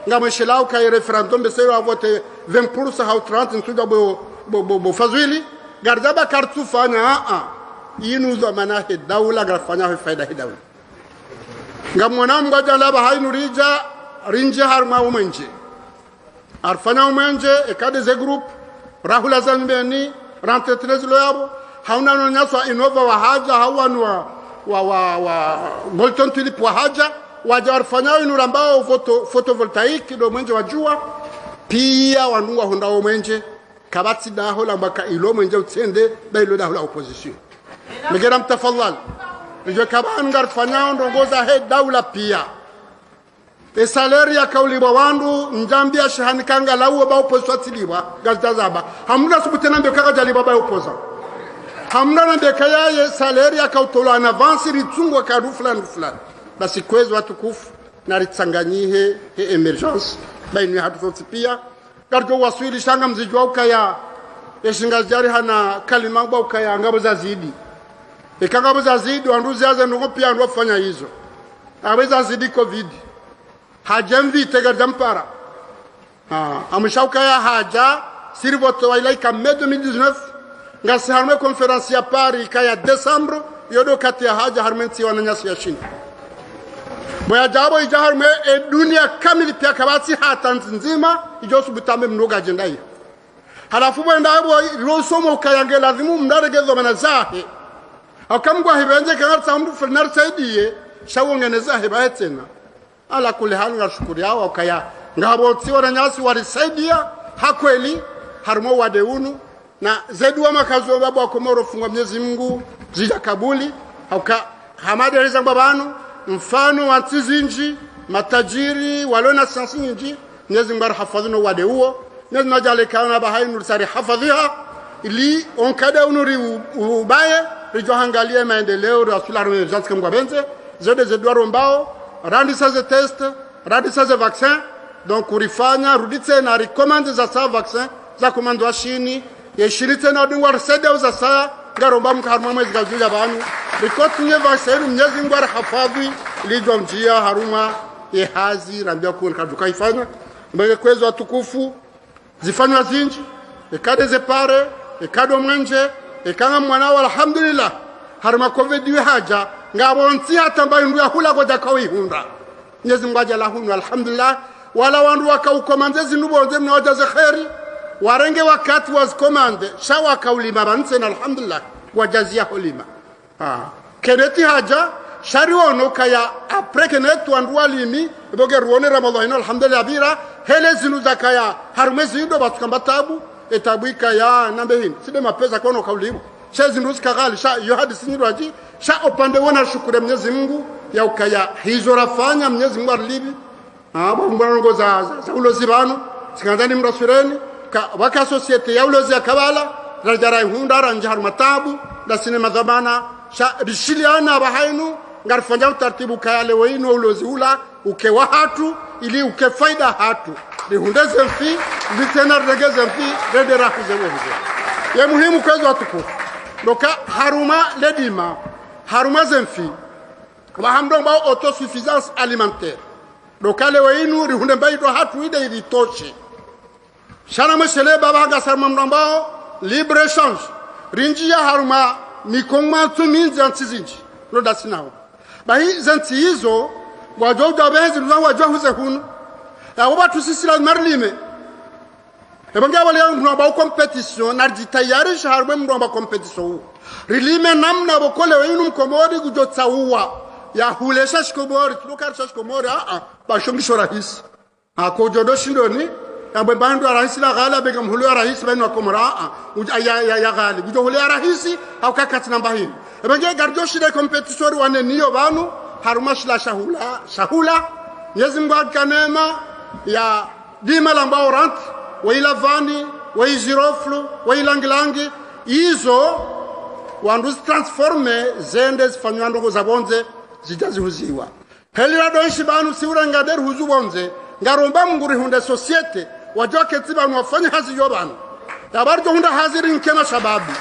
ngameshelau ka referendum besero a voté 20% ha 30 ntuda bo fazwili gardaba kartu fanya inu zamana he dawla garfanya he faida he dawla ngamona mgoja laba hainu rija rinje harma umenje arfanya umenje ekade ze group rahula zanbeni rante 13 loyabo hauna no nyaswa inova wa haja hawanwa wa Bolton Tulip wa haja wajarfanya inu rambao photovoltaic do mwenje wajua pia wanua honda mwenje kabati daho la mbaka ilo mwenje utende bailo daho la opposition megera mtafadhal ndio kaban garfanya ndongoza he daula pia e salary ya kauli wandu njambia shahani kanga lawo ba opposition tiliwa gazazaba hamuna subutena mbio kaka jali baba opposition hamuna nde kayaye salary ya kautola na avance ritungwa kadu fulani basi kwezo watukufu na ritsanganyihe he emergence bainu hatu pia garjo waswili shanga mzijwa ukaya yeshingazjari hana kalima ba ukaya ngabo za zidi ikangabo za zidi wanduzi yaze ndongo pia ndo fanya hizo aweza zidi covid hajamvi tegarjampara amshauka ya haja sirvoto wailaika me 2019 ngasi harme conference ya Paris kaya December yodo kati ya haja harmenti wananyasi ya shini Boya jabo ijaharme dunia kamili pia kabati hata nzima ijosu butame mnoga agenda hiyo. Halafu bwenda abo rosomo ukayange lazimu mnaregezo manazahe. Akamgwa hibenje kana tsambu fenar saidiye shawongene zahe bahetena. Ala kule hanu ngashukuri yao ukaya ngabo tsiwana nyasi warisaidia hakweli harmo wadeunu na zedua makazo babo akomoro fungwa Mwenyezi Mungu zija kabuli auka hamade reza babanu mfano wa nchi matajiri walona sansi nyingi Mwenyezi Mungu hafadhino wade huo Mwenyezi Mungu ajalekana bahainu sari hafadhiha ili onkada unuri ubaye rijohangalie maendeleo rasulullah mwenyezi Mungu benze zode zedwaro mbao randi saze test randi saze vaccin donc urifanya ruditse na recommande za sa vaccin za komando shini yeshirite na dingwa sede za sa garomba mkarma mwezi gajuja banu rikotunye vaccin Mwenyezi Mungu hafadhi lijwa mjia haruma yehazi rambia kuwa kaduka ifanya mbele kwezo watukufu zifanywa zinji ekade zepare ekado mwenje ekanga mwana wa alhamdulillah haruma covid haja ngabonti hata mbayo ndu hula goja kawihunda Mwenyezi Mungu ajala hunu alhamdulillah wala wandu wakaukomande zinubonze mnawajaze khairi warenge wakati wazikomande shawa kaulima banse na alhamdulillah wajazia hulima keneti haja shari wono kaya apre kenetu wandu walimi boge ruone ramadhani alhamdulillah bira hele zinu zakaya harumezi ndo batukamba tabu etabu ikaya nambe hini side mapesa kono kaulimu shezi nduzi kagali sha yohadisi nirwaji sha opande wana shukure Mwenyezi Mungu ya ukaya hizo rafanya Mwenyezi Mungu arlibi mbongo za ulozi banu sikandani mrasureni waka societe ya ulozi ya kabala rajara hunda ranjahar matabu la sinema dhamana sha rishiliana bahainu ngarfanya utaratibu kaya leweinu ulozi ula ukewa hatu ili ukefaida hatu lihundeze mfi litena regeze mfi rede rahuze wehuze ya muhimu kwezo watukufu doka haruma ledima haruma zemfi wahamdong bao autosuffisance alimentaire doka leweinu rihunde mbaido hatu ide ili toshe shana mshele baba gasarma mrambao libre échange rinjia haruma mikongma tuminzi antizinji no dasinao bahi zanti hizo wajoda bezi nzangu wajohuze hunu ya wabatu sisi la marlime ebanga wale mramba competition na jitayarisha haruma mramba competition rilime namna bokole wenu mkomori kujotsa uwa ya hulesha shikomori tulokarisha shikomori bashongisho rahisi akojodo shindoni abe bandu rahisi la ghala bega mhulu rahisi benu akomora ya ghali gujo hulu rahisi au kakati namba hii ebenge garjo shide competition wane niyo banu harumashla shahula Mwenyezi Mungu akanema ya dima lamba orant wailavani waiziroflu wailangilangi izo wandu zitransforme zende zifanywa ndongo za bonze zijazihuziwa helira donshi banu siurangader huzu bonze ngaromba munguri hunde societe wajoke tibanu wafanya hazi yobanu yabarjo hunda haziri nkema shababu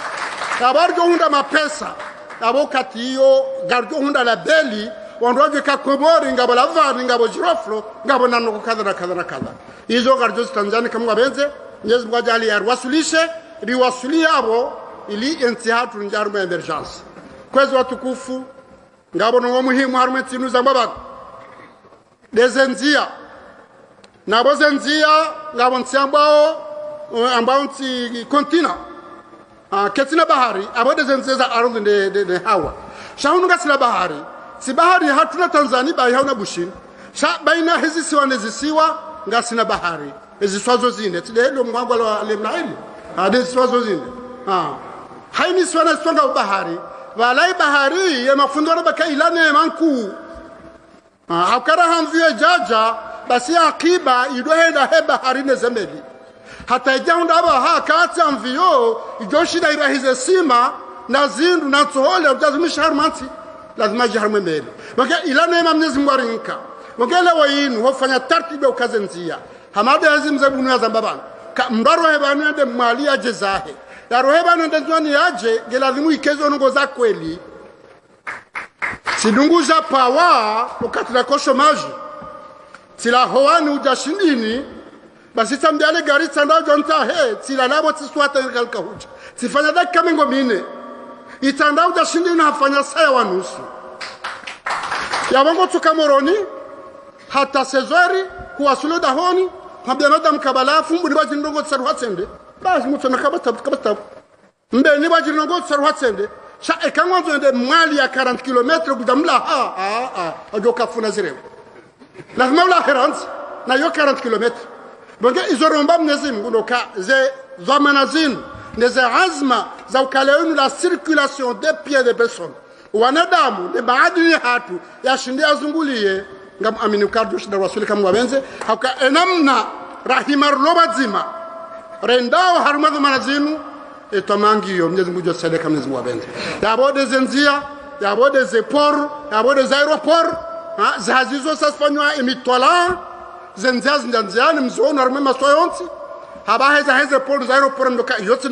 yabarjo hunda mapesa abokati iyo garjo hunda labeli wandoje kakomori ngabo lavani ngabo jiroflo ngabo nanoko kadha na kadha na kadha izo garjo Tanzania kama benze Mwenyezi Mungu ajali yarwasulishe riwasulia abo ili intihatu njarume emergence kwezi watukufu ngabo no muhimu harume tinu za mbaba dezenzia nabo zenzia ngabo ntiambao ambao nti kontina ketina bahari abo dezenzia za ardhi de hawa shahunu gasila bahari si bahari hatuna Tanzania bai hauna bushin sha baina hizi siwa nezisiwa ngasina bahari hizi swazo zine tidelo mwangu la lemnaili hadi swazo zine haini swana songa bahari walai bahari ya mafundwa baka ilane manku hakara hamvie jaja basi akiba idohenda he bahari nezemeli hata ijaunda aba hakati amvio ijoshida irahize sima na zindu na tsohole utazimisha harmanti lazima jiharme mbele baka ilane Mwenyezi Mungu arinka ngele wayinu wafanya tartibu ukazenzia hamada yazim zabunu ya zambaban mbaro hebanu de mali ya jezahe yaroheba ndenzwani yaje gelazimu ikezo ngo za kweli sidunguza pawa ukatira ko chômage tila hoani ujashindini basi tambiale gari tsanda jonta he tila labo tswata kalka huja sifanya dakika mengo mine itanda ujashindini hafanya saya wanusu yabongo tukamoroni hata sezori kuwasulu dahoni habyanada mkabala fumbu ni baji ndongo tsaruhatsende basi mutso nakabata mbe ni baji ndongo tsaruhatsende sha ekangwanzo ende mali ya 40 km kudamla ajoka funa zirewe lazima ula heranzi na yo 40 km bonge izoromba Mwenyezi Mungu ndoka ze zamanazin neze azma za ukaleunu la circulation des pieds des personnes wanadamu de baadhi hatu yashindia azungulie ngam amini kardu shida rasuli kama wabenze haka enamna rahimar lobazima rendao harumadhu manazinu etamangiyo Mwenyezi Mungu josele kama Mwenyezi Mungu wabenze yabode zenzia yabode zepor yabode aeroport zahazizo sasfanywa emitwala zenzia zindanziani mzono arme masoyonti habaheza heze port aeroport ndoka yotsi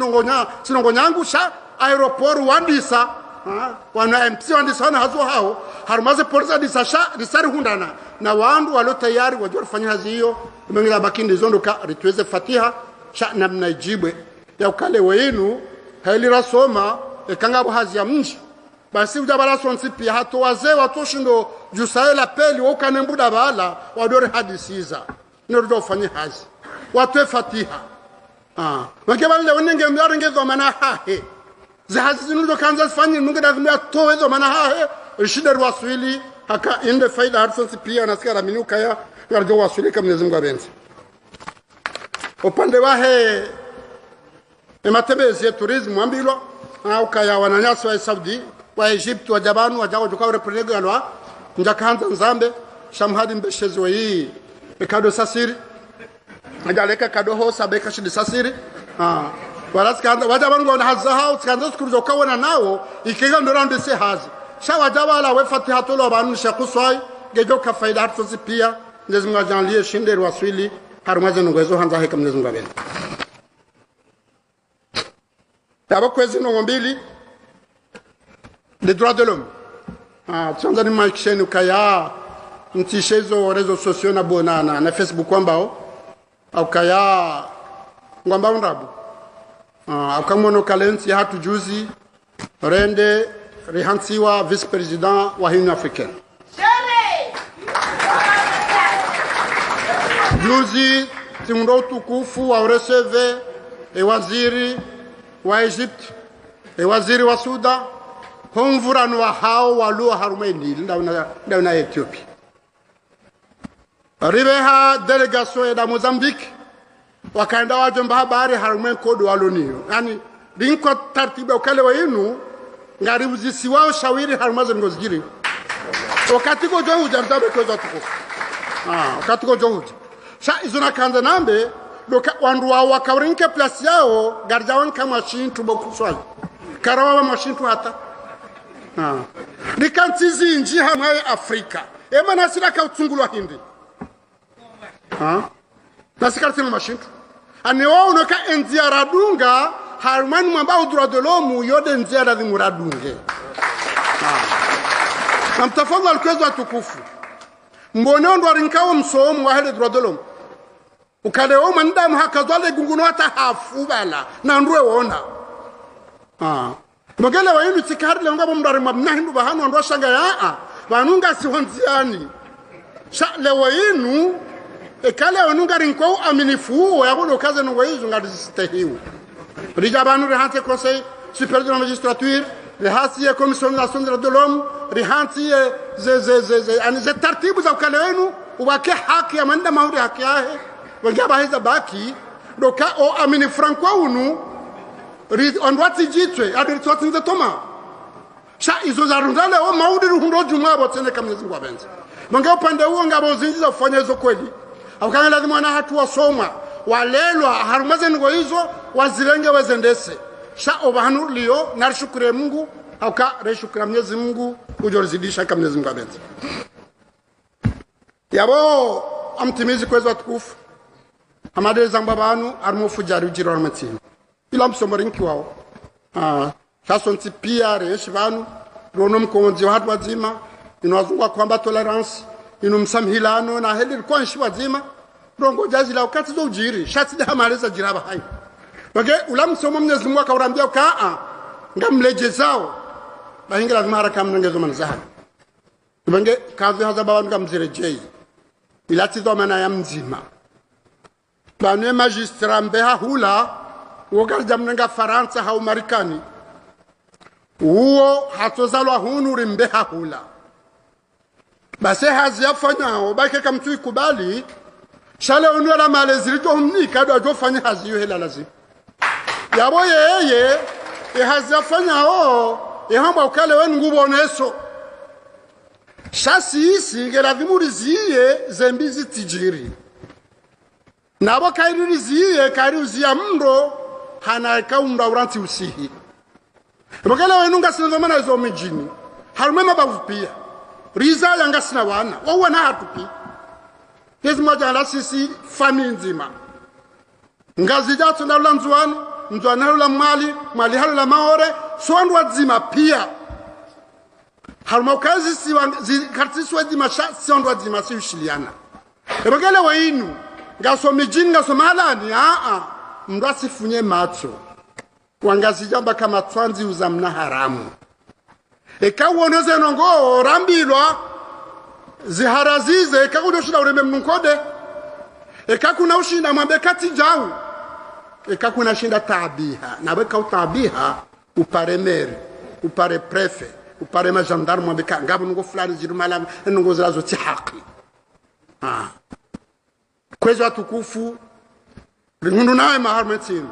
sinongonyangu sha aeroport wandisa wana MC wandisa na hazo hao harumaze porza disasha disari hundana na wandu walo tayari wajua kufanya hazi hiyo mengila bakindi zondoka rituweze fatiha sha namna ijibwe ya ukale wenu heli rasoma ekangabo hazi ya mji basi ujabala sonsi pia hato wazee watoshindo jusaela peli wakane mbuda bala wadore hadisiza nirudo ufanye hazi watwe fatiha wakebali wanenge mdarenge zomana hahe zahazi zinudo kanza zifanye nunge dazimia towe zomana hahe shida waswili haka inde faida harsonsi pia nasikara minuka ya yarjo waswili kama Mwenyezi Mungu abenzi upande wahe ematembezi ya tourism ambilo au kaya wananyasi wa Saudi wa Egypt wa Jabanu wa jago tukao reprego alwa njakanza nzambe shamhadi mbeshezi wa hii ekado sasiri ajaleka kado hosa beka shidi sasiri walasikanda wajabanu wa hazahau tkanza skuruzo kawana nao ikiga ndorande se hazi shawa jabala we fatiha tolo banu shakuswai gejo ka faida harto pia Mwenyezi Mungu ajalie shinde waswili harumaze nungezo hanza heka Mwenyezi Mungu abeni tabo kwezi mbili les droits de l'homme tsanza ni maikisheni kaya ntishezo rezo sociaux na bonana na Facebook kwambao au kaya ngwambao ndabu akamono kalenti hatu juzi rende rihansiwa vice president wa Union Africaine juzi timundo tukufu wa receve waziri wa Egypt waziri wa Sudan honvurano wa hao walu harumeni ndawna Ethiopia ribeha delegation ya Mozambique wakaenda wajomba habari harumen kodo waloniyo yani dinko tartiba ukale wa yinu ngaribuzi wao shawiri harumaze ngozigiri wakati ko johu jartabe ko zatuko wakati ko johu sha izuna kanza nambe doka wandu wa wakaurinke place yao garjawan kama shintu bokuswali karawa mashintu hata nikantizi inji hamwe Afrika ema nasira ka utungulwa hindi nasika tena mashintu ane wao unoka enzia radunga harmani mwamba udura dolomu yode enzia radunge namtafonga alkwezo atukufu mbone ndo arinkawo msomo wa hele dura dolomu ukale o mandamu hakazwale gunguno hata hafu bala na ndwe wona magele wa yinu tikari le ngabo mndare mabna hindu bahano ndo shanga ya banunga si honziani sha le wa yinu ekale onunga rinko aminifu wa yabo kaze no wayizo ngadi stehiu rija banu rehante conseil supérieur de la magistrature rehasi commission nationale de l'homme rehante ze tartibu za ukale wenu ubake haki ya manda maudi haki yahe wengaba hiza baki doka o amini franco unu ondwati jitwe adiritswati nze toma sha izo zarundale o maudi ruhundo juma botene kamnezi ngwa benza mange upande huo ngabo zinjiza kufanya hizo kweli akanga lazima na hatu wasoma walelwa harumaze ngo hizo wazirenge wezendese sha obahanu liyo narishukure Mungu auka reshukura Mwenyezi Mungu ujorizidisha kamnezi ngwa benza yabo amtimizi kwezo atukufu amade zamba banu armo fujaru jiro armatini ila msomorinki wao kasonti pia reshi banu ronom konzi watu wazima inawazungwa kwamba tolerance inumsamhilano na heli kwanshi wazima rongo jazi la wakati zo ujiri shati da maleza jiraba hai bage ula msomo Mwenyezi Mungu akaurambia kaa ngamleje zao bahingira lazima haraka mnengezo manzaha bage kazi haza baba ngamzirejei ilati zo maana ya mzima bane magistrat mbeha hula wogarja mnenga Faransa hau Marekani uo hatozalwa hunu rimbeha hula base hazi yafanya bake kamtu ikubali shale onwela maleziri to mni kado ajofanya hazi yo hela lazima yabo yeye hazi yafanya hamba ukale wenu nguboneso shasi isi geravimuriziye zembizi tijiri nabo kaiririziye kariuzia mndo hana kaunda uranti usihi bakala wenu ngasina mana izo mijini harumema bavupia riza yanga sina wana wawana hatupi hizi moja la sisi family nzima ngazi jatu na ulanzwani nzwana la mali halu la maore sondu wazima pia haruma kazi si kartisi wazima sondu wazima si ushiliana bakala wenu ngaso mijini ngaso malani mndu asifunye macho wangazi jamba kama twanzi uzamna haramu ekawoneze nongo rambilwa ziharazize ekakudoshida ureme mnunkode ekakuna ushinda mwambe kati jau ekakuna shinda tabiha na weka utabiha upare meri upare prefe upare majandarmu mwambe ngabu nungo fulani zirumala nungo zilazo tihaki kwezo atukufu ringundu nawe maharmetini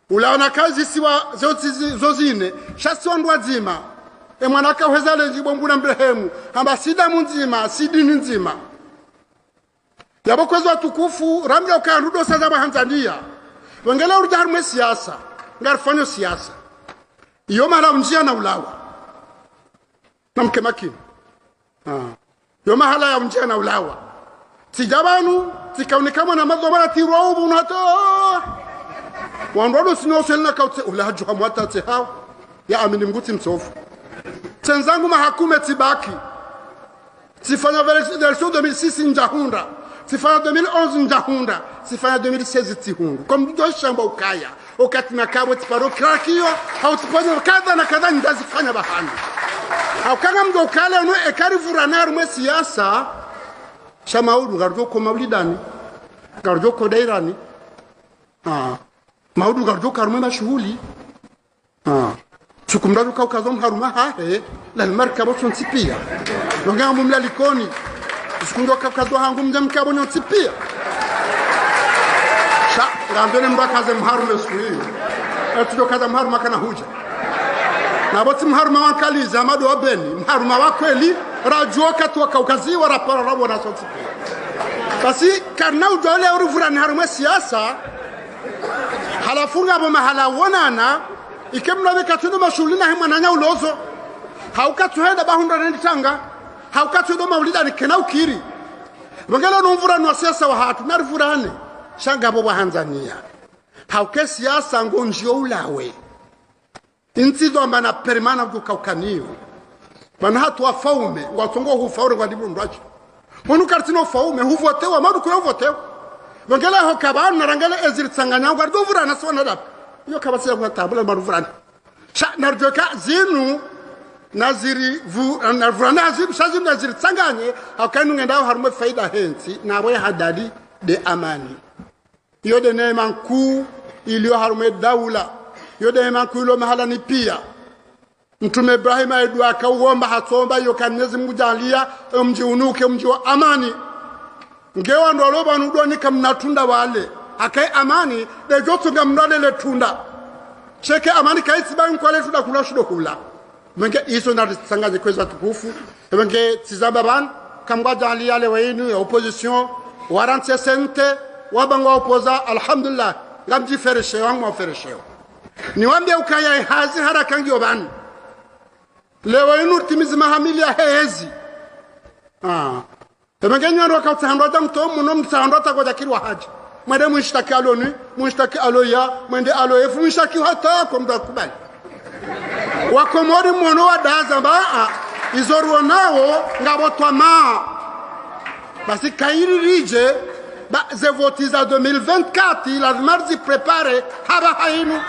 ulaona kazi siwa zozine shasi wandu wazima mwanaka hwezale njibonguna mbrehemu hamba sida munzima sidini nzima yabo kwezo atukufu ramya ukarudo saza Tanzania wengele urja harme siasa ngarfanyo siasa iyo mara unjia na ulawa namke makini yo mahala ya unjia na ulawa tijabanu tikaonekana na madhobara tirobu unato wandodo sino selna kaute ulaju hamwata te hao ya amini mguti msofu tenzangu mahakume tibaki sifanya version 2006 njahunda sifanya 2011 njahunda sifanya 2016 tihundu kwa mdo shamba ukaya wakati na kabo tiparo krakio hautipanya kadha na kadha ndazifanya bahani au kanga mdo ukale no ekarivura na rume siasa shamauru garjo ko maulidani garjo ko dairani maudu garjo karume mashuhuli chukumdaru ka ukazom haruma hahe la markabo tonsipia nonga mumla likoni sikundo ka ukazwa hangu mjamkabo nonsipia sha ngandone mbakaze mharume suyi atudo kaza mharuma kana huja na boti mharuma wankaliza amado wabeni mharuma wakweli rajuo katwa kaukaziwa rapara rabo na tonsipia basi karna udole uruvurani harumwe siasa halafunga abo mahala wonana ikemna bekatundo mashulina hemana ulozo haukatuhenda bahunda nditanga haukatudo maulida ni kena ukiri bangala numvura no siasa wa hatu narivurane shanga abo bahanzania hauke siasa ngonjio ulawe intizo ambana permana kukaukaniyo bana hatu wa faume watongo hufaure kwa dibu ndwacho Munu kartino faume huvotewa madu kuna huvotewa bangala ho kabana rangala ezir tsanganya kwa dovurana sona dap yo kabasira kwa tabula maruvurana sha narjoka zinu naziri vu narvurana azib shazim nazir tsanganye akanu ngenda harumwe faida hensi na boye hadadi de amani yo de neema kuu iliyo harumwe daula yo de neema kuu ilo mahala ni pia Mtume Ibrahim aidua akauomba hatomba yo kanezi Mungu jalia mji unuke mji wa amani ngewa ndo loba nudoni kamnatunda wale akai amani de jotu ngamnole le tunda cheke amani kaisi bangu kwa le tunda kula shudo kula menge iso na sangaje kweza tukufu menge tizamba ban kamwa jalia le wainu ya opposition warantia sente wabangwa opoza alhamdulillah ngamji fereshe wangu fereshe niwambie ukaya hazi harakangi obani lewa inu timizi mahamilia hezi Temengenyo ndo kautahanda mto muno mtahanda kwa jakirwa haji mwende mwishtaki aloni mwishtaki aloya mwende aloyefu mwishtaki hata kwa mtakubali wakomori mwono wa daza mbaa izoruo nao ngabotwa maa basi kairi rije ba ze voti za 2024 la marzi prepare haba hainu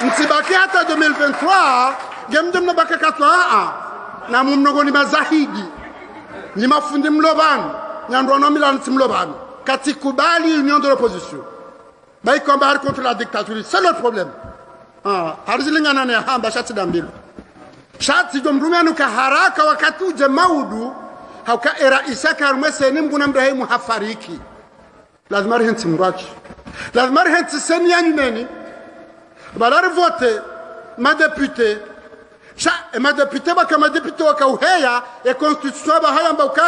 Msibaki hata 2023 gemde mnabaka katwa na mumnogo ni mazahidi ni mafundi mlobani nyandrono milani mlobani katikubali union de l'opposition bai combat contre la dictature c'est le problème harizilingana ne hamba shati dambilo shati jomrume anuka haraka wakati uje maudu hauka era isaka rumeseni mbuna mdahimu hafariki lazima rihenti mrachi lazima rihenti seni yanyumeni balari vote ma député ma député baka ma député wakauheya e constitution ba haya mbauka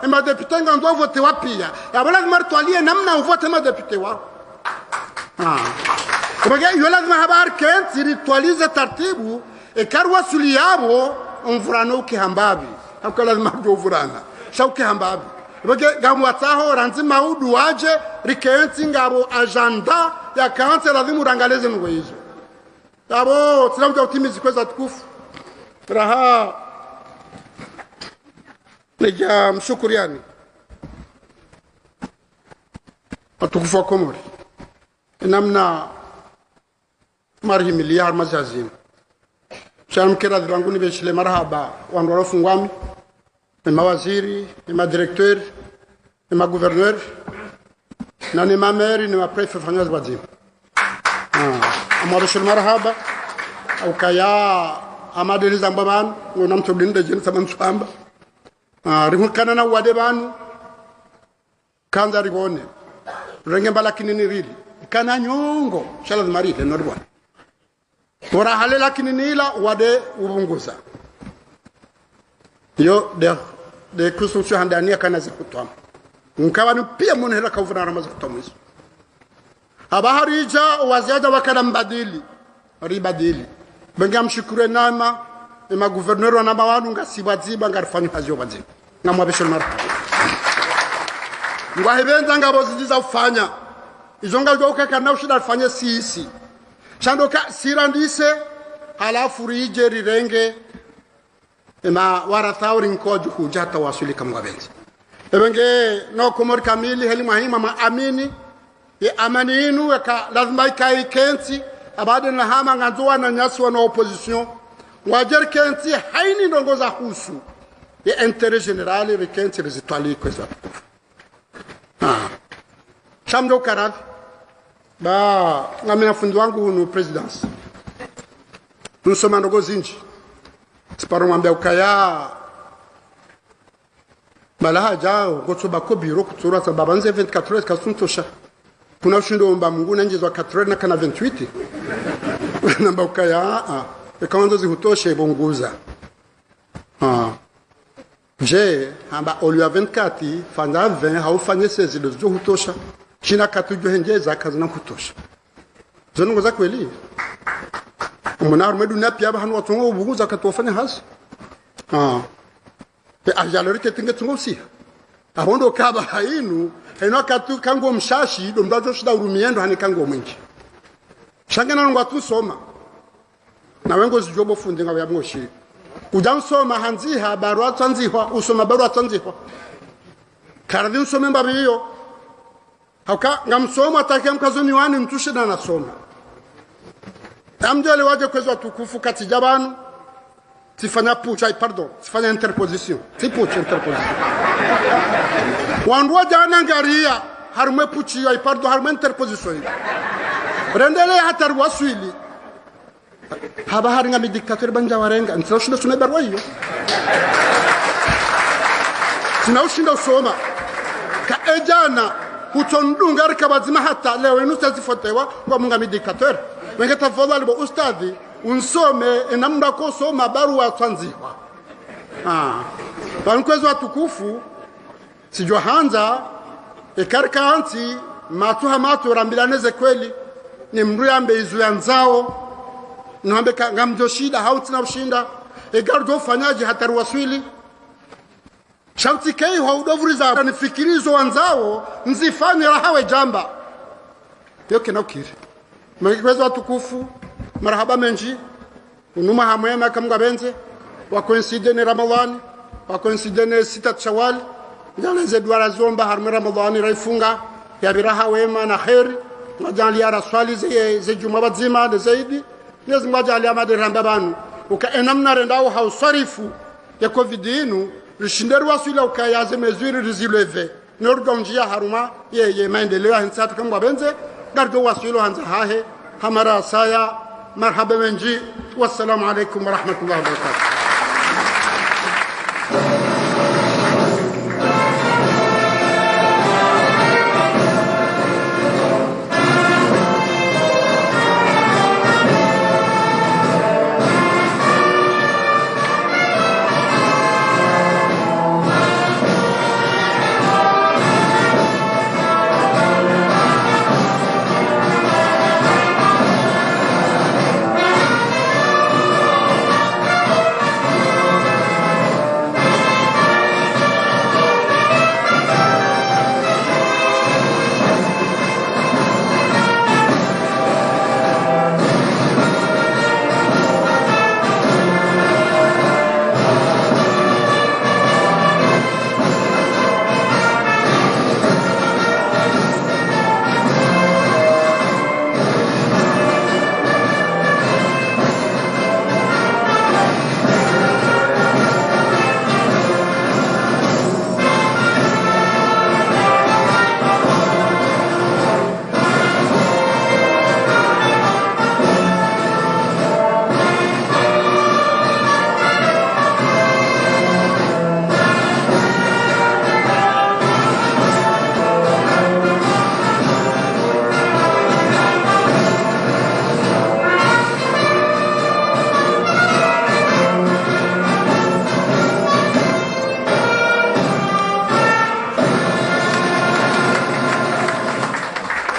e ma député ngando vote wapia ya bala martwalie namna uvote ma député wa Kumage yo lazima habar kenti ritualize tartibu e karwa suliyabo umvurano kihambabi hakala lazima jovurana shauki hambabi Bage gamwataho ranzi maudu waje rikenti ngabo agenda ya kante lazima urangaleze ngwezo Abo tunakuja utimizi kweza tukufu raha nija mshukuriani atukufu wa Komori namna marhimili ya mazazini shamkira dhiranguni beshile marhaba wandorofu ngwami ni mawaziri ni madirekteur ni magouverneur na ni mameri ni maprefet fanyazi wazima Amarashul marhaba au kaya amadeli zambaban wonam to dinde jin saban swamba rihu kanana wade banu kanza rigone renge balakini ni rili kana nyongo shala mari le nodwa ora hale lakini nila wade ubunguza yo de construction handania kana zikutwa nkabanu pia monhera kavuna ramazi kutamwizo Abaharija waziada wakala mbadili ribadili benga mshukuru nama ma gouverneur wana mawanu ngasibaziba ngarifanyu kazi yobaziba ngamwabesho mara ngwahebenza ngabo zidiza ufanya izonga joka kana ushida afanye sisi chandoka sirandise halafu rije rirenge ma warathauri nkoju hujata wasulika mwabenzi ebenge no komor kamili heli mahima ma amini ya amani inu waka lazima ikai kenti abade na hama nganzoa na nyaswa na opposition wajer kenti haini ndongoza husu ya intérêt général rekenti rezitwali kweza shamdo karavi ba ngamina fundi wangu no presidence nusoma ndogo zinji siparo mwambia ukaya balaha jao gotsoba ko biro kutsura sababu 24 heures kasuntosha kuna ushindo mba Mungu na njezwa 4 na kana 28 namba ukaya kama ndo zihutoshe bonguza je hamba olio 24 fanya 20 haufanye 16 zo hutosha china katujo henjeza kazi na kutosha zongo za kweli mwana mwedu na pia hanu watongo ubuguza katofanya hasi pe ajalo rike tinge tungo si ahondo kaba hainu eno katu kango mshashi ndo mbazo shida urumiendo hani kango mwingi shangana ngo atusoma na wengo zijobo fundi nga yamwoshi ujansoma hanziha barua tanzihwa usoma barua tanzihwa karadhi usome mbabiyo hauka ngamsoma atake mkazoni wani mtushe na nasoma amjele waje kwezo tukufu kati jabanu tifanya pucha pardon tifanya interposition tipucha interposition wanduwa jana ngaria harume puchi ya pardon harume interposition rendele hatar waswili haba haringa mi dictateur banja warenga ntroshinda sune barwa hiyo tunawushinda usoma ka ejana hutondunga rika bazima hata leo inu tazifotewa kwa munga mi dictateur wenge tafadhali bo ustadi unsome enamda ko soma barua twanziwa bankwezo watukufu sijwa hanza ekarka anti matuha matu rambilaneze kweli ni mndu yambe izu yanzao nuhambe ngamjo shida hauti na ushinda egardo fanyaji hataru waswili shauti kei haudovuriza nifikirizo wanzao nzifanye rahawe jamba yoke na ukiri mwekezo watukufu marhaba menji unuma hamwema kamga benze wakoinside ni ramadhani wakoinside ni sita shawali njaleze duara zomba harme ramadhani raifunga ya biraha wema na khairi majali ya raswali ze juma bazima de zaidi yezi majali ya madiramba banu uka enamna rendao hausarifu ya covid inu rishinderu waswila ukayaze mezuri rizileve norgonjia haruma ye maendeleo hinsatu kamga benze gardo waswilo hanza hahe hamara saya marhaba menji wassalamu alaikum warahmatullahi wabarakatuh.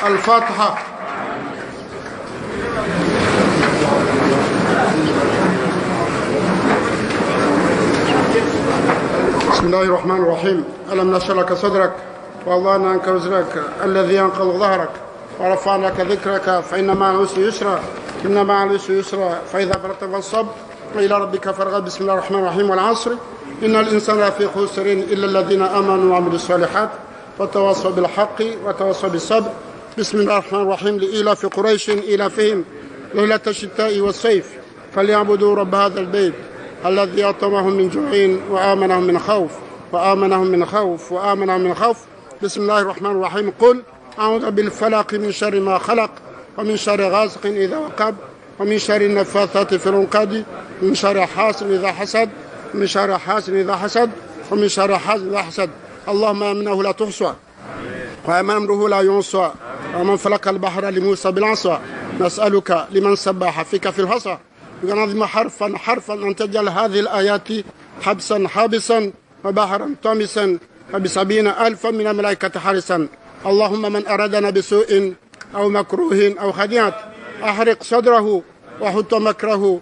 الفاتحة. بسم الله الرحمن الرحيم. ألم نشرح لك صدرك ووضعنا عنك وزرك الذي ينقض ظهرك ورفعنا لك ذكرك فإن مع العسر يسرا إن مع العسر يسرا فإذا فرغت فانصب وإلى ربك فارغب. بسم الله الرحمن الرحيم. والعصر إن الإنسان لفي خسر إلا الذين آمنوا وعملوا الصالحات وتواصوا بالحق وتواصوا بالصبر. بسم الله الرحمن الرحيم. لإيلاف قريش إيلافهم ليلة الشتاء والصيف فليعبدوا رب هذا البيت الذي أطعمهم من جوع وآمنهم من خوف وآمنهم من خوف وآمنهم من خوف. بسم الله الرحمن الرحيم. قل أعوذ بالفلق من شر ما خلق ومن شر غاسق إذا وقب ومن شر النفاثات في العقد ومن شر حاسد إذا حسد ومن شر حاسد إذا حسد ومن شر حاسد إذا حسد. اللهم آمنه لا تحصى وأمن أمره لا ينصى ومن فلق البحر لموسى بالعصا نسألك لمن سبح فيك في الحصى ونظم حرفا حرفا أن تجعل هذه الآيات حبسا حابسا وبحرا طامسا وب70,000 من الملائكة حارسا. اللهم من أرادنا بسوء أو مكروه أو خديعة أحرق صدره وحط مكره